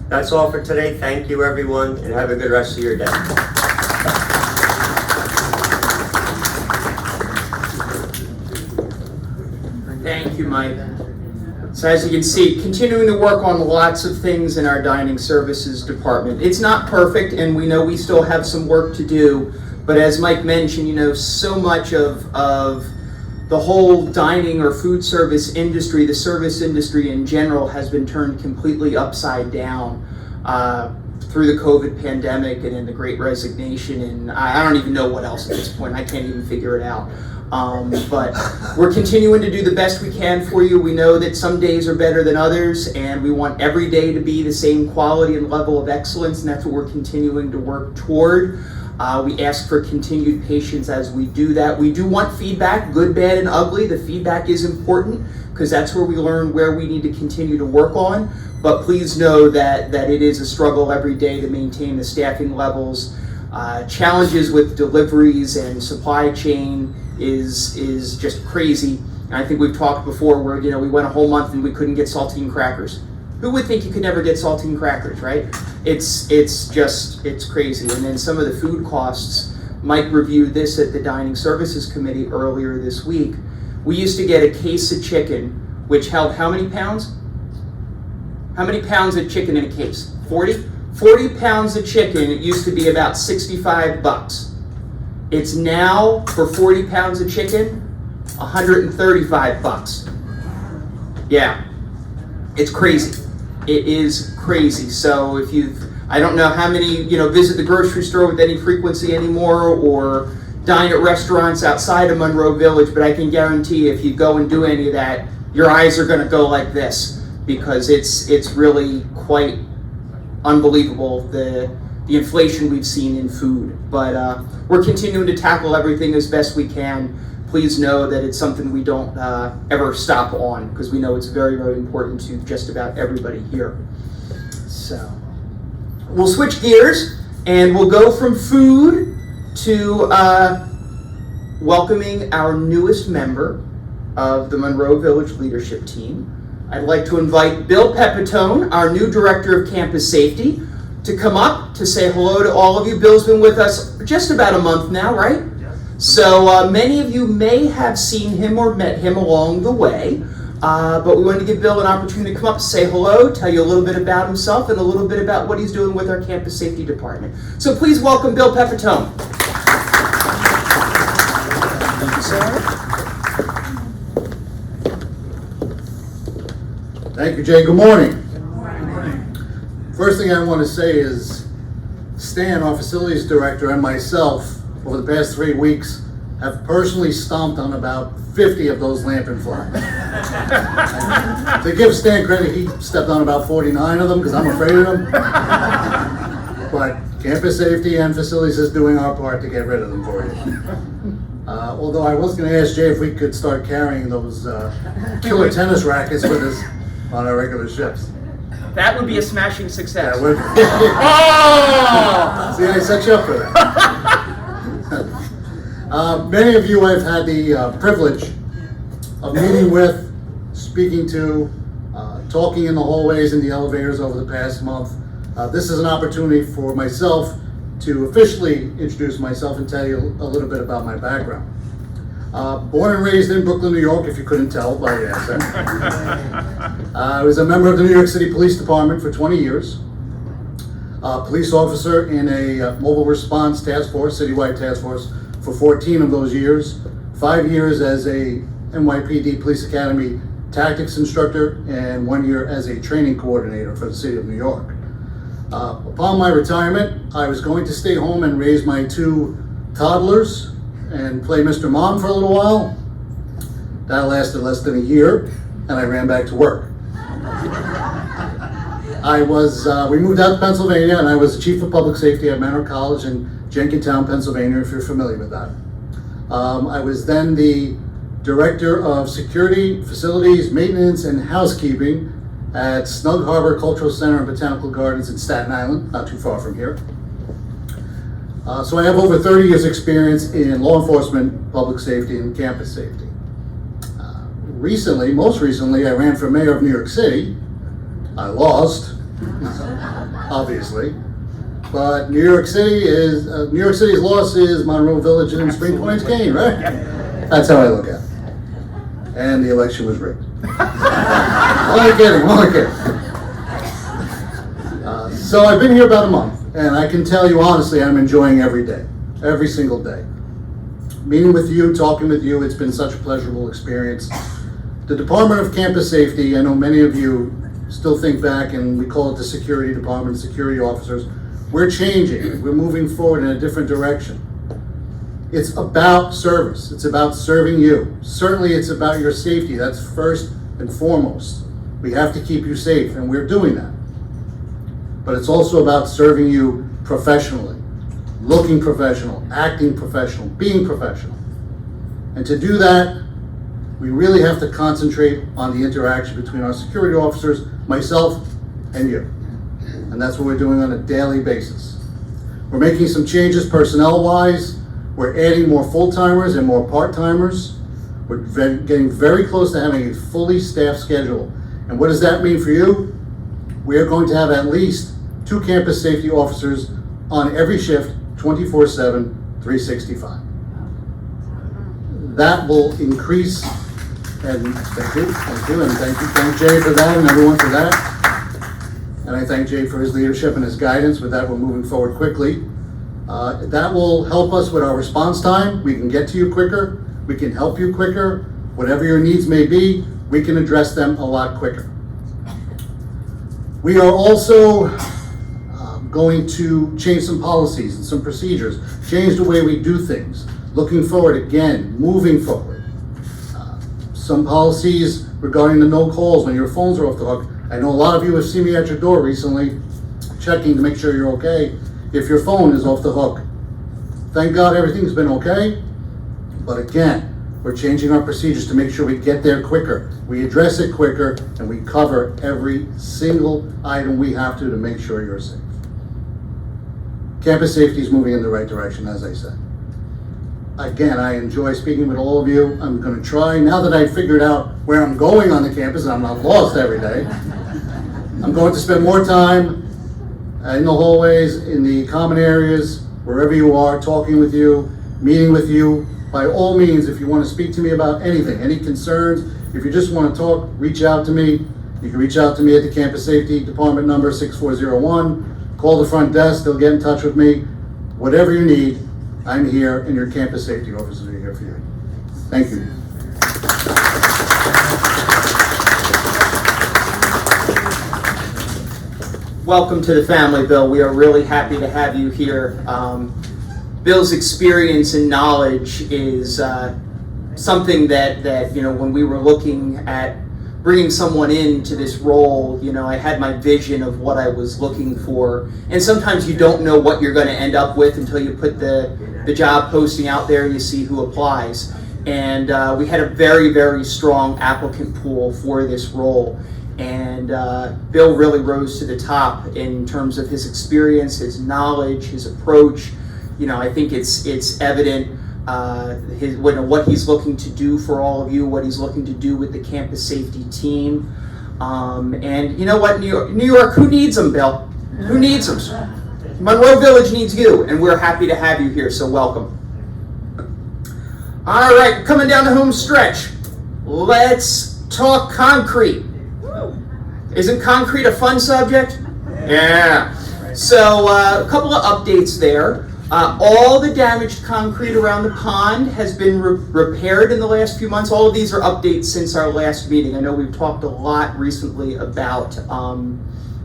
That's all for today. Thank you, everyone, and have a good rest of your day. Thank you, Mike. So as you can see, continuing to work on lots of things in our dining services department. It's not perfect, and we know we still have some work to do, but as Mike mentioned, so much of the whole dining or food service industry, the service industry in general, has been turned completely upside down through the COVID pandemic and in the Great Resignation, and I don't even know what else at this point. I can't even figure it out. But we're continuing to do the best we can for you. We know that some days are better than others, and we want every day to be the same quality and level of excellence, and that's what we're continuing to work toward. We ask for continued patience as we do that. We do want feedback, good, bad, and ugly. The feedback is important because that's where we learn where we need to continue to work on. But please know that it is a struggle every day to maintain the staffing levels. Challenges with deliveries and supply chain is just crazy. And I think we've talked before where, we went a whole month and we couldn't get saltine crackers. Who would think you could never get saltine crackers, right? It's crazy. And then some of the food costs, Mike reviewed this at the Dining Services Committee earlier this week. We used to get a case of chicken, which held how many pounds? How many pounds of chicken in a case? 40? 40 pounds of chicken, it used to be about $65. It's now, for 40 pounds of chicken, $135. Yeah, it's crazy. It is crazy. So if I don't know how many, visit the grocery store with any frequency anymore or dine at restaurants outside of Monroe Village, but I can guarantee if you go and do any of that, your eyes are gonna go like this because it's really quite unbelievable the inflation we've seen in food. But we're continuing to tackle everything as best we can. Please know that it's something we don't ever stop on because we know it's very, very important to just about everybody here. So we'll switch gears and we'll go from food to welcoming our newest member of the Monroe Village Leadership Team. I'd like to invite Bill Pepitone, our new Director of Campus Safety, to come up to say hello to all of you. Bill's been with us just about a month now, right? Yes. So many of you may have seen him or met him along the way, but we wanted to give Bill an opportunity to come up, say hello, tell you a little bit about himself and a little bit about what he's doing with our Campus Safety Department. So please welcome Bill Pepitone. Thank you, sir. Thank you, Jay. Good morning. Good morning. First thing I want to say is Stan, our facilities director, and myself, over the past 3 weeks, have personally stomped on about 50 of those lantern flies. To give Stan credit, he stepped on about 49 of them because I'm afraid of them. But Campus Safety and Facilities is doing our part to get rid of them for you. Although I was going to ask Jay if we could start carrying those killer tennis rackets with us on our regular shifts. That would be a smashing success. That would. Oh! See, I set you up for that. Many of you I've had the privilege of meeting with, speaking to, talking in the hallways and the elevators over the past month. This is an opportunity for myself to officially introduce myself and tell you a little bit about my background. Born and raised in Brooklyn, New York, if you couldn't tell by the accent. I was a member of the New York City Police Department for 20 years. Police officer in a mobile response task force, citywide task force, for 14 of those years. 5 years as a NYPD Police Academy tactics instructor, and 1 year as a training coordinator for the city of New York. Upon my retirement, I was going to stay home and raise my 2 toddlers and play Mr. Mom for a little while. That lasted less than a year, and I ran back to work. We moved out to Pennsylvania, and I was the chief of public safety at Manor College in Jenkintown, Pennsylvania, if you're familiar with that. I was then the director of security, facilities, maintenance, and housekeeping at Snug Harbor Cultural Center and Botanical Gardens in Staten Island, not too far from here. So I have over 30 years experience in law enforcement, public safety, and campus safety. Most recently, I ran for mayor of New York City. I lost, obviously, but New York City's loss is Monroe Village and Spring Point's gain, right? That's how I look at it. And the election was rigged. Only kidding. So I've been here about a month, and I can tell you honestly, I'm enjoying every day, every single day. Meeting with you, talking with you, it's been such a pleasurable experience. The Department of Campus Safety, I know many of you still think back and we call it the security department, security officers. We're changing, we're moving forward in a different direction. It's about service, it's about serving you. Certainly it's about your safety, that's first and foremost. We have to keep you safe, and we're doing that. But it's also about serving you professionally, looking professional, acting professional, being professional. And to do that, we really have to concentrate on the interaction between our security officers, myself, and you. And that's what we're doing on a daily basis. We're making some changes personnel-wise. We're adding more full-timers and more part-timers. We're getting very close to having a fully staffed schedule. And what does that mean for you? We are going to have at least 2 campus safety officers on every shift, 24/7, 365. That will increase, and thank you, and thank Jay for that, and everyone for that. And I thank Jay for his leadership and his guidance. With that, we're moving forward quickly. That will help us with our response time. We can get to you quicker. We can help you quicker. Whatever your needs may be, we can address them a lot quicker. We are also going to change some policies and some procedures, change the way we do things, looking forward again, moving forward. Some policies regarding the no calls when your phones are off the hook. I know a lot of you have seen me at your door recently, checking to make sure you're okay. If your phone is off the hook, thank God everything's been okay. But again, we're changing our procedures to make sure we get there quicker. We address it quicker, and we cover every single item we have to make sure you're safe. Campus safety is moving in the right direction, as I said. Again, I enjoy speaking with all of you. I'm going to try, now that I've figured out where I'm going on the campus and I'm not lost every day, I'm going to spend more time in the hallways, in the common areas, wherever you are, talking with you, meeting with you. By all means, if you want to speak to me about anything, any concerns, if you just want to talk, reach out to me. You can reach out to me at the Campus Safety Department number 6401. Call the front desk, they'll get in touch with me. Whatever you need, I'm here, and your campus safety officers are here for you. Thank you. Welcome to the family, Bill. We are really happy to have you here. Bill's experience and knowledge is something that you know, when we were looking at bringing someone into this role, you know, I had my vision of what I was looking for. And sometimes you don't know what you're going to end up with until you put the job posting out there and you see who applies. And we had a very, very strong applicant pool for this role. And Bill really rose to the top in terms of his experience, his knowledge, his approach. You know, I think it's evident what he's looking to do for all of you, what he's looking to do with the campus safety team. And you know what, New York, who needs them, Bill? Who needs them? Monroe Village needs you, and we're happy to have you here, so welcome. All right, coming down the home stretch. Let's talk concrete. Isn't concrete a fun subject? Yeah. So a couple of updates there. All the damaged concrete around the pond has been repaired in the last few months. All of these are updates since our last meeting. I know we've talked a lot recently about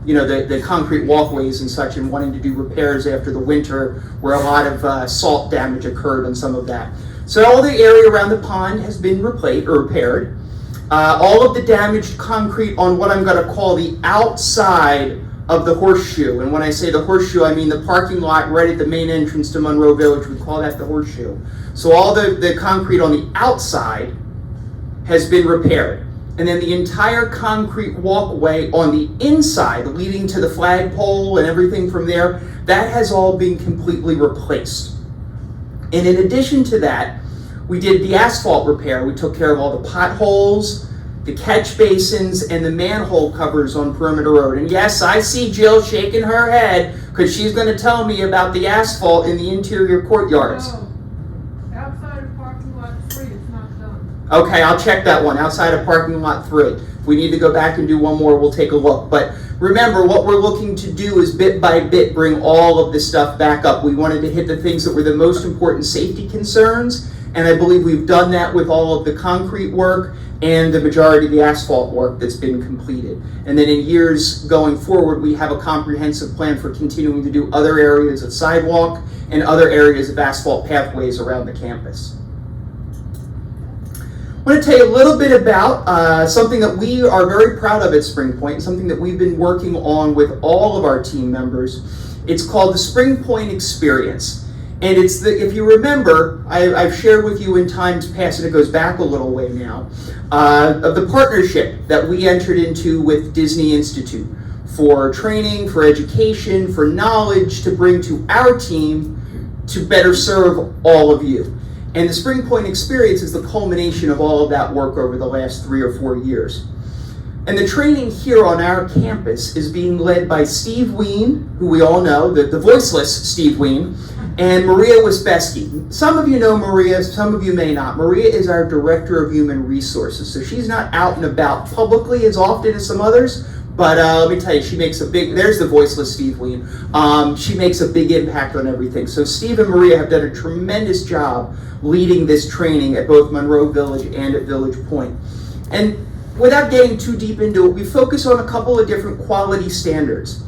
you know, the concrete walkways and such, and wanting to do repairs after the winter where a lot of salt damage occurred on some of that. So all the area around the pond has been repaired. All of the damaged concrete on what I'm going to call the outside of the horseshoe. And when I say the horseshoe, I mean the parking lot right at the main entrance to Monroe Village. We call that the horseshoe. So all the concrete on the outside has been repaired. And then the entire concrete walkway on the inside, leading to the flagpole and everything from there, that has all been completely replaced. And in addition to that, we did the asphalt repair. We took care of all the potholes, the catch basins, and the manhole covers on Perimeter Road. And yes, I see Jill shaking her head because she's going to tell me about the asphalt in the interior courtyards. Oh, outside of parking lot 3, it's not done. Okay, I'll check that one, outside of parking lot 3. If we need to go back and do one more, we'll take a look. But remember, what we're looking to do is bit by bit bring all of this stuff back up. We wanted to hit the things that were the most important safety concerns, and I believe we've done that with all of the concrete work. and the majority of the asphalt work that's been completed. And then in years going forward, we have a comprehensive plan for continuing to do other areas of sidewalk and other areas of asphalt pathways around the campus. I want to tell you a little bit about something that we are very proud of at Spring Point, and something that we've been working on with all of our team members. It's called the Spring Point Experience. And it's if you remember, I've shared with you in times past, and it goes back a little way now, of the partnership that we entered into with Disney Institute for training, for education, for knowledge to bring to our team to better serve all of you. And the Spring Point Experience is the culmination of all of that work over the last 3 or 4 years. And the training here on our campus is being led by Steve Ween, who we all know, the voiceless Steve Ween, and Maria Wisbeski. Some of you know Maria, some of you may not. Maria is our Director of Human Resources, so she's not out and about publicly as often as some others, but let me tell you, she makes a big, there's the voiceless Steve Ween. She makes a big impact on everything. So Steve and Maria have done a tremendous job leading this training at both Monroe Village and at Village Point. And without getting too deep into it, we focus on a couple of different quality standards: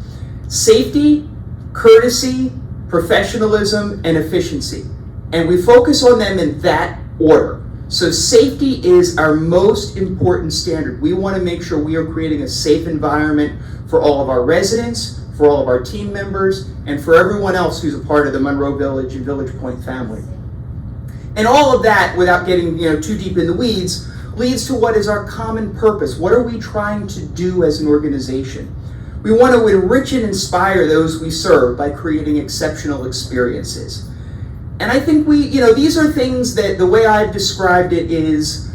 safety, courtesy, professionalism, and efficiency. And we focus on them in that order. So safety is our most important standard. We want to make sure we are creating a safe environment for all of our residents, for all of our team members, and for everyone else who's a part of the Monroe Village and Village Point family. And all of that, without getting too deep in the weeds, leads to what is our common purpose. What are we trying to do as an organization? We want to enrich and inspire those we serve by creating exceptional experiences. And I think these are things that, the way I've described it is,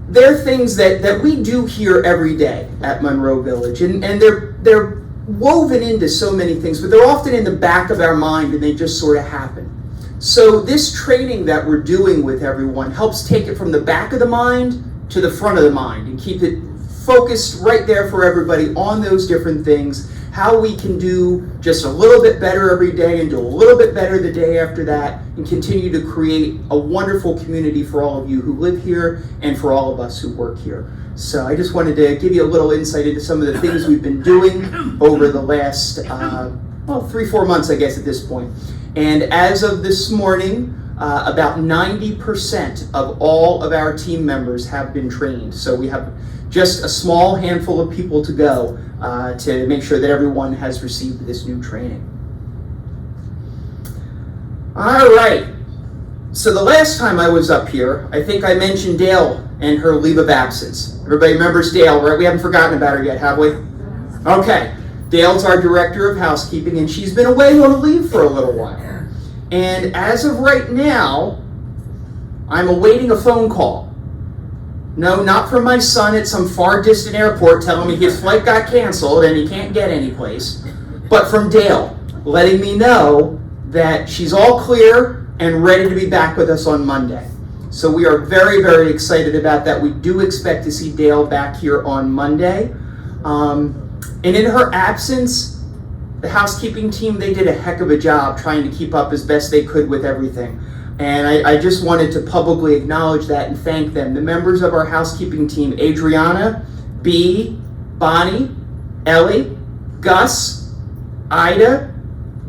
they're things that we do here every day at Monroe Village. And they're woven into so many things, but they're often in the back of our mind and they just sort of happen. So this training that we're doing with everyone helps take it from the back of the mind to the front of the mind and keep it focused right there for everybody on those different things, how we can do just a little bit better every day and do a little bit better the day after that, and continue to create a wonderful community for all of you who live here and for all of us who work here. So I just wanted to give you a little insight into some of the things we've been doing over the last 3-4 months, I guess, at this point. And as of this morning, about 90% of all of our team members have been trained. So we have just a small handful of people to go to make sure that everyone has received this new training. All right. So the last time I was up here, I think I mentioned Dale and her leave of absence. Everybody remembers Dale, right? We haven't forgotten about her yet, have we? Okay. Dale's our Director of Housekeeping, and she's been away on a leave for a little while. And as of right now, I'm awaiting a phone call. No, not from my son at some far distant airport telling me his flight got canceled and he can't get anyplace, but from Dale, letting me know that she's all clear and ready to be back with us on Monday. So we are very, very excited about that. We do expect to see Dale back here on Monday. And in her absence, the housekeeping team, they did a heck of a job trying to keep up as best they could with everything. And I just wanted to publicly acknowledge that and thank them. The members of our housekeeping team: Adriana, B, Bonnie, Ellie, Gus, Ida,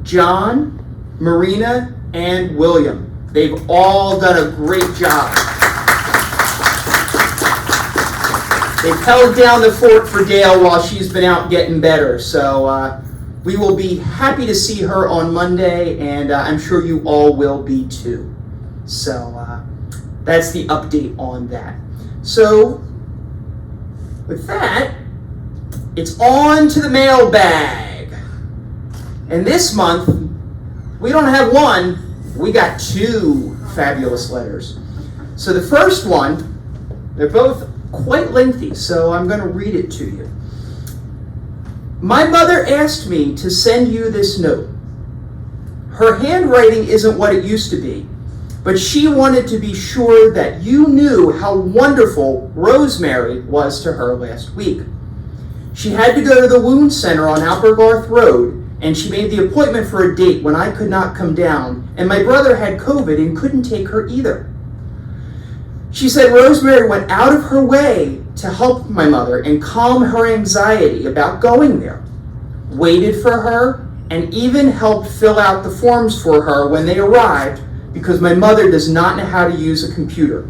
John, Marina, and William. They've all done a great job. They've held down the fort for Dale while she's been out getting better. So we will be happy to see her on Monday, and I'm sure you all will be too. So that's the update on that. So with that, it's on to the mailbag. And this month, we don't have one, we got 2 fabulous letters. So the first one, they're both quite lengthy, so I'm going to read it to you. My mother asked me to send you this note. Her handwriting isn't what it used to be, but she wanted to be sure that you knew how wonderful Rosemary was to her last week. She had to go to the wound center on Alpergarth Road, and she made the appointment for a date when I could not come down, and my brother had COVID and couldn't take her either. She said Rosemary went out of her way to help my mother and calm her anxiety about going there, waited for her, and even helped fill out the forms for her when they arrived because my mother does not know how to use a computer.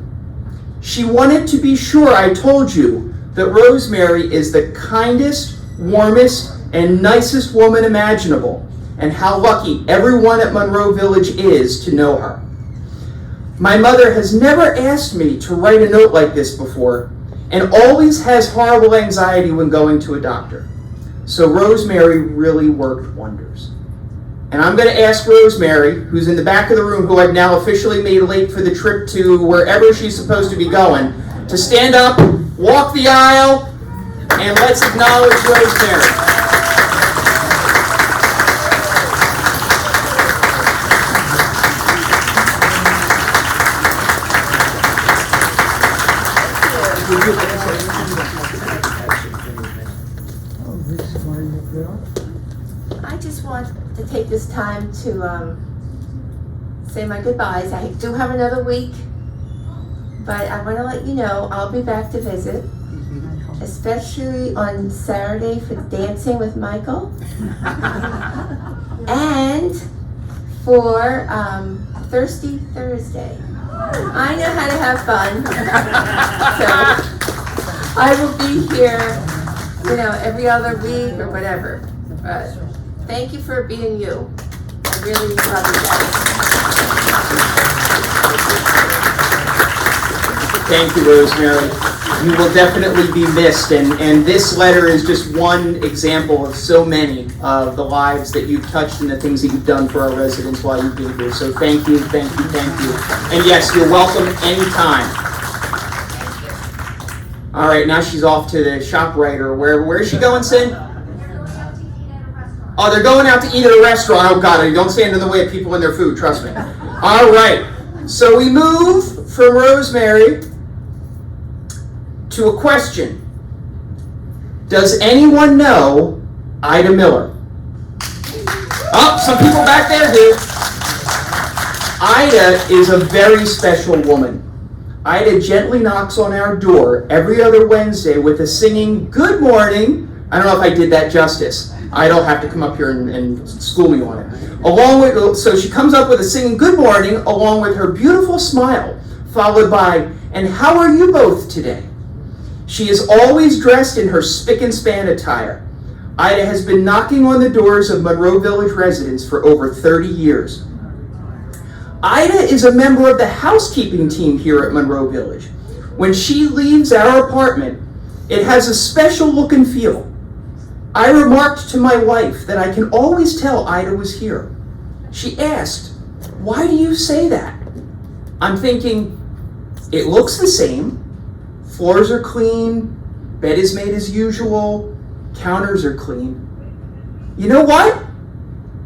She wanted to be sure I told you that Rosemary is the kindest, warmest, and nicest woman imaginable, and how lucky everyone at Monroe Village is to know her. My mother has never asked me to write a note like this before, and always has horrible anxiety when going to a doctor. So Rosemary really worked wonders. And I'm going to ask Rosemary, who's in the back of the room, who I've now officially made late for the trip to wherever she's supposed to be going, to stand up, walk the aisle, and let's acknowledge Rosemary. I just want to take this time to say my goodbyes. I do have another week, but I want to let you know I'll be back to visit, especially on Saturday for Dancing with Michael, and for Thirsty Thursday. I know how to have fun, so I will be here, every other week or whatever. But thank you for being you. I really love you guys. Thank you, Rosemary. You will definitely be missed, and this letter is just one example of so many of the lives that you've touched and the things that you've done for our residents while you've been here. So thank you, thank you, thank you. And yes, you're welcome anytime. All right, now she's off to the ShopRite, or where is she going, Sin? Oh, they're going out to eat at a restaurant. Oh, God, don't stand in the way of people and their food, trust me. All right, so we move from Rosemary to a question. Does anyone know Ida Miller? Oh, some people back there do. Ida is a very special woman. Ida gently knocks on our door every other Wednesday with a singing "Good morning." I don't know if I did that justice. Ida'll have to come up here and school me on it. So she comes up with a singing "Good morning" along with her beautiful smile, followed by, "And how are you both today?" She is always dressed in her spick and span attire. Ida has been knocking on the doors of Monroe Village residents for over 30 years. Ida is a member of the housekeeping team here at Monroe Village. When she leaves our apartment, it has a special look and feel. I remarked to my wife that I can always tell Ida was here. She asked, "Why do you say that?" I'm thinking, it looks the same. Floors are clean, bed is made as usual, counters are clean. You know what?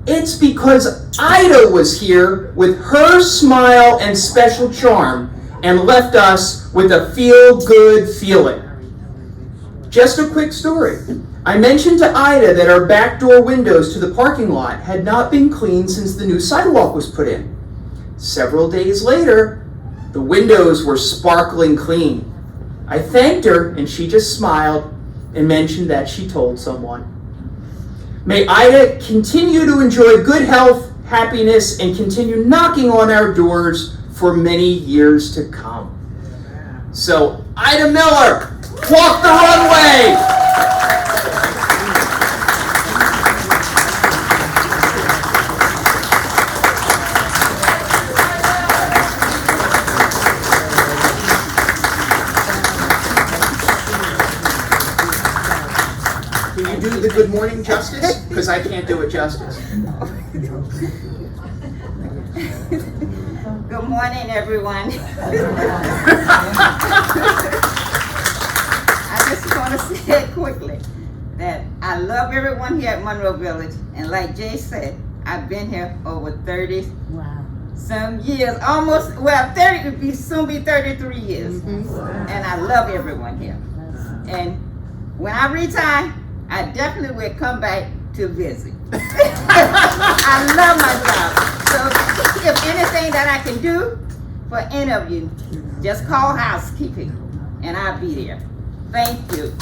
It's because Ida was here with her smile and special charm and left us with a feel-good feeling. Just a quick story. I mentioned to Ida that our back door windows to the parking lot had not been cleaned since the new sidewalk was put in. Several days later, the windows were sparkling clean. I thanked her, and she just smiled and mentioned that she told someone. May Ida continue to enjoy good health, happiness, and continue knocking on our doors for many years to come. So, Ida Miller, walk the runway! Can you do the good morning justice? Because I can't do it justice. Good morning, everyone. I just want to say quickly that I love everyone here at Monroe Village, and like Jay said, I've been here over 30 some years, almost, 30 would be soon be 33 years, and I love everyone here. And when I retire, I definitely will come back to visit. I love my job. So if anything that I can do for any of you, just call housekeeping and I'll be there. Thank you.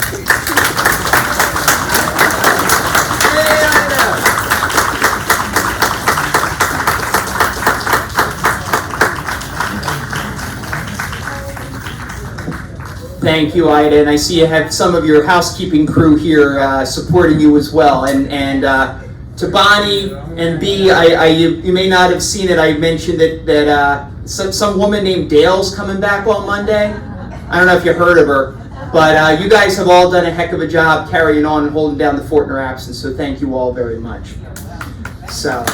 Thank you, Ida, and I see you have some of your housekeeping crew here supporting you as well. And to Bonnie and B, you may not have seen it. I mentioned that some woman named Dale's coming back on Monday. I don't know if you heard of her, but you guys have all done a heck of a job carrying on and holding down the fort in her absence. So thank you all very much. So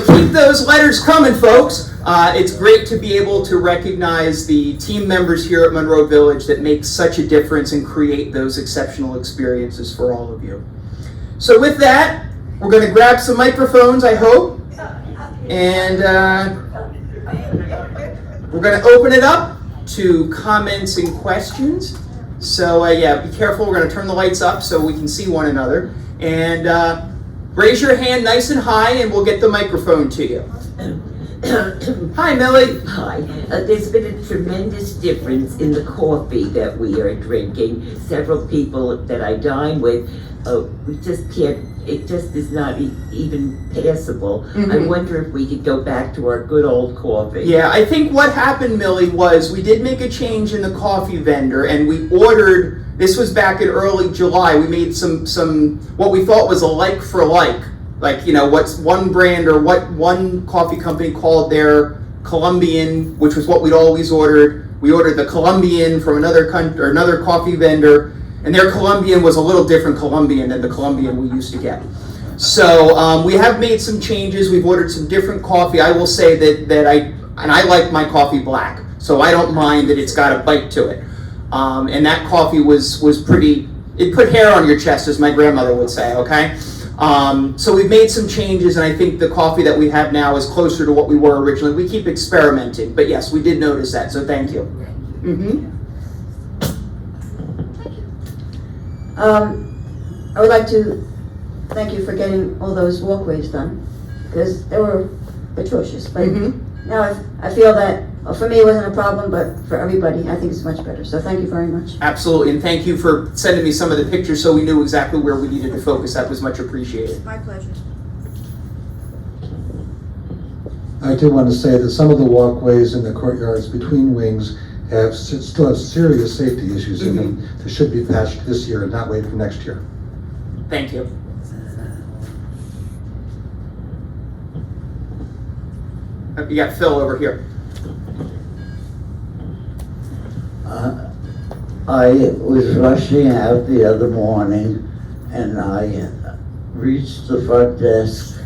keep those letters coming, folks. It's great to be able to recognize the team members here at Monroe Village that make such a difference and create those exceptional experiences for all of you. So with that, we're going to grab some microphones, I hope, and we're going to open it up to comments and questions. So yeah, be careful. We're going to turn the lights up so we can see one another. And raise your hand nice and high and we'll get the microphone to you. Hi, Millie. Hi. There's been a tremendous difference in the coffee that we are drinking. Several people that I dine with, we just can't, it just is not even passable. I wonder if we could go back to our good old coffee. Yeah, I think what happened, Millie, was we did make a change in the coffee vendor and we ordered, this was back in early July, we made some what we thought was a like for like. Like, you know, what's one brand or what one coffee company called their Colombian, which was what we'd always ordered. We ordered the Colombian from another country or another coffee vendor, and their Colombian was a little different Colombian than the Colombian we used to get. So we have made some changes. We've ordered some different coffee. I will say that I like my coffee black, so I don't mind that it's got a bite to it. And that coffee was pretty. It put hair on your chest, as my grandmother would say. Okay. So we've made some changes, and I think the coffee that we have now is closer to what we were originally. We keep experimenting, but yes, we did notice that, so thank you. I would like to thank you for getting all those walkways done, because they were atrocious. But now I feel that, well, for me it wasn't a problem, but for everybody, I think it's much better. So thank you very much. Absolutely, and thank you for sending me some of the pictures so we knew exactly where we needed to focus. That was much appreciated. My pleasure. I do want to say that some of the walkways in the courtyards between wings still have serious safety issues in them that should be patched this year and not wait for next year. Thank you. You got Phil over here. I was rushing out the other morning and I reached the front desk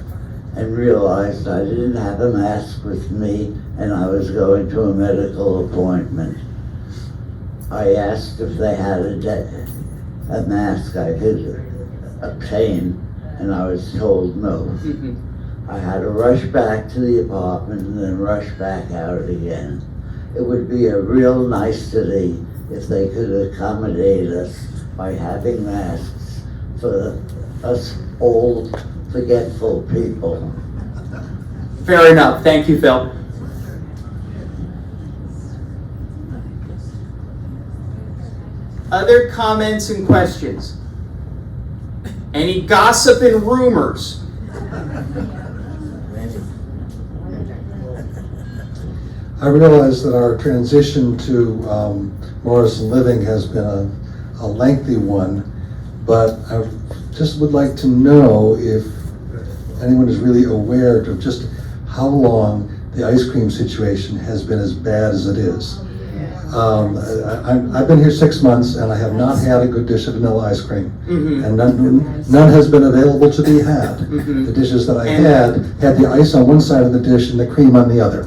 and realized I didn't have a mask with me and I was going to a medical appointment. I asked if they had a mask I could obtain and I was told no. I had to rush back to the apartment and then rush back out again. It would be a real nicety if they could accommodate us by having masks for us old, forgetful people. Fair enough. Thank you, Phil. Other comments and questions? Any gossip and rumors? I realize that our transition to Morrison Living has been a lengthy one, but I just would like to know if anyone is really aware of just how long the ice cream situation has been as bad as it is. I've been here 6 months and I have not had a good dish of vanilla ice cream, and none has been available to be had. The dishes that I had the ice on one side of the dish and the cream on the other.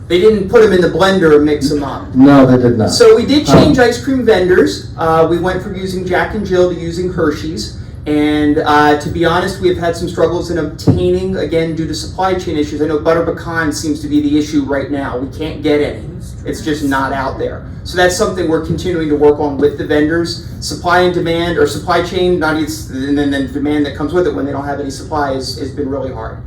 They didn't put them in the blender and mix them up. No, they did not. So we did change ice cream vendors. We went from using Jack and Jill to using Hershey's. And to be honest, we have had some struggles in obtaining, again, due to supply chain issues. I know butter pecan seems to be the issue right now. We can't get any. It's just not out there. So that's something we're continuing to work on with the vendors. Supply and demand, or supply chain, and then the demand that comes with it when they don't have any supply has been really hard.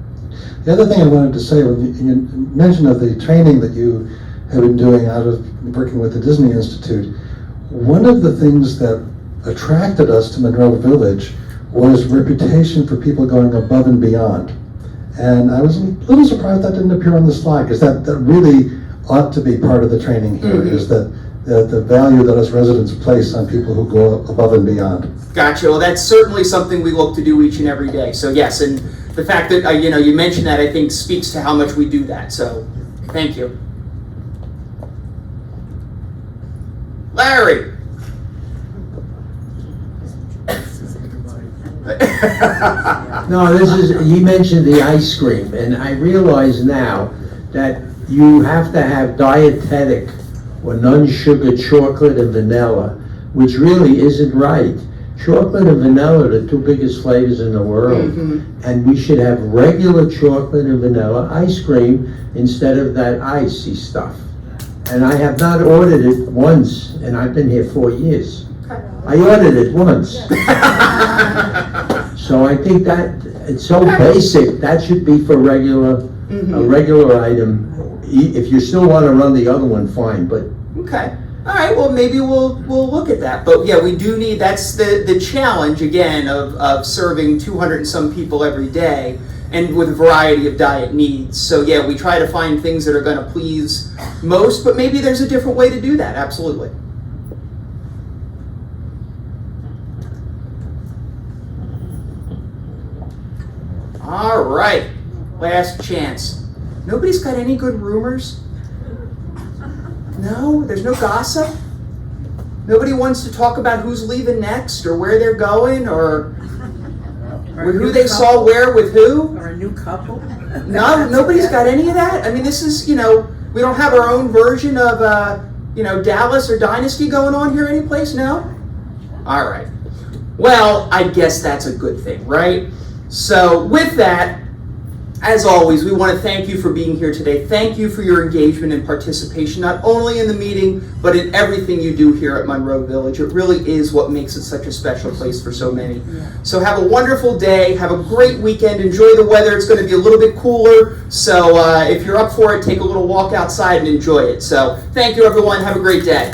The other thing I wanted to say, when you mentioned of the training that you have been doing out of working with the Disney Institute, one of the things that attracted us to Monroe Village was reputation for people going above and beyond. And I was a little surprised that didn't appear on the slide, because that really ought to be part of the training here, is that the value that us residents place on people who go above and beyond. Gotcha. Well, that's certainly something we look to do each and every day. So yes, and the fact that you mentioned that, I think speaks to how much we do that. So thank you. Larry. No, you mentioned the ice cream, and I realize now that you have to have dietetic or non-sugar chocolate and vanilla, which really isn't right. Chocolate and vanilla are the two biggest flavors in the world, and we should have regular chocolate and vanilla ice cream instead of that icy stuff. And I have not ordered it once, and I've been here 4 years. I ordered it once. So I think that it's so basic, that should be for a regular item. If you still want to run the other one, fine, but. Okay. All right, well, maybe we'll look at that. But yeah, we do need, that's the challenge, again, of serving 200 and some people every day, and with a variety of diet needs. So yeah, we try to find things that are going to please most, but maybe there's a different way to do that, absolutely. All right, last chance. Nobody's got any good rumors? No? There's no gossip? Nobody wants to talk about who's leaving next, or where they're going, or who they saw where with who? Or a new couple? No, nobody's got any of that? I mean, this is, we don't have our own version of, Dallas or Dynasty going on here anyplace, no? All right. Well, I guess that's a good thing, right? So with that, as always, we want to thank you for being here today. Thank you for your engagement and participation, not only in the meeting, but in everything you do here at Monroe Village. It really is what makes it such a special place for so many. So have a wonderful day. Have a great weekend. Enjoy the weather. It's going to be a little bit cooler. So if you're up for it, take a little walk outside and enjoy it. So thank you, everyone. Have a great day.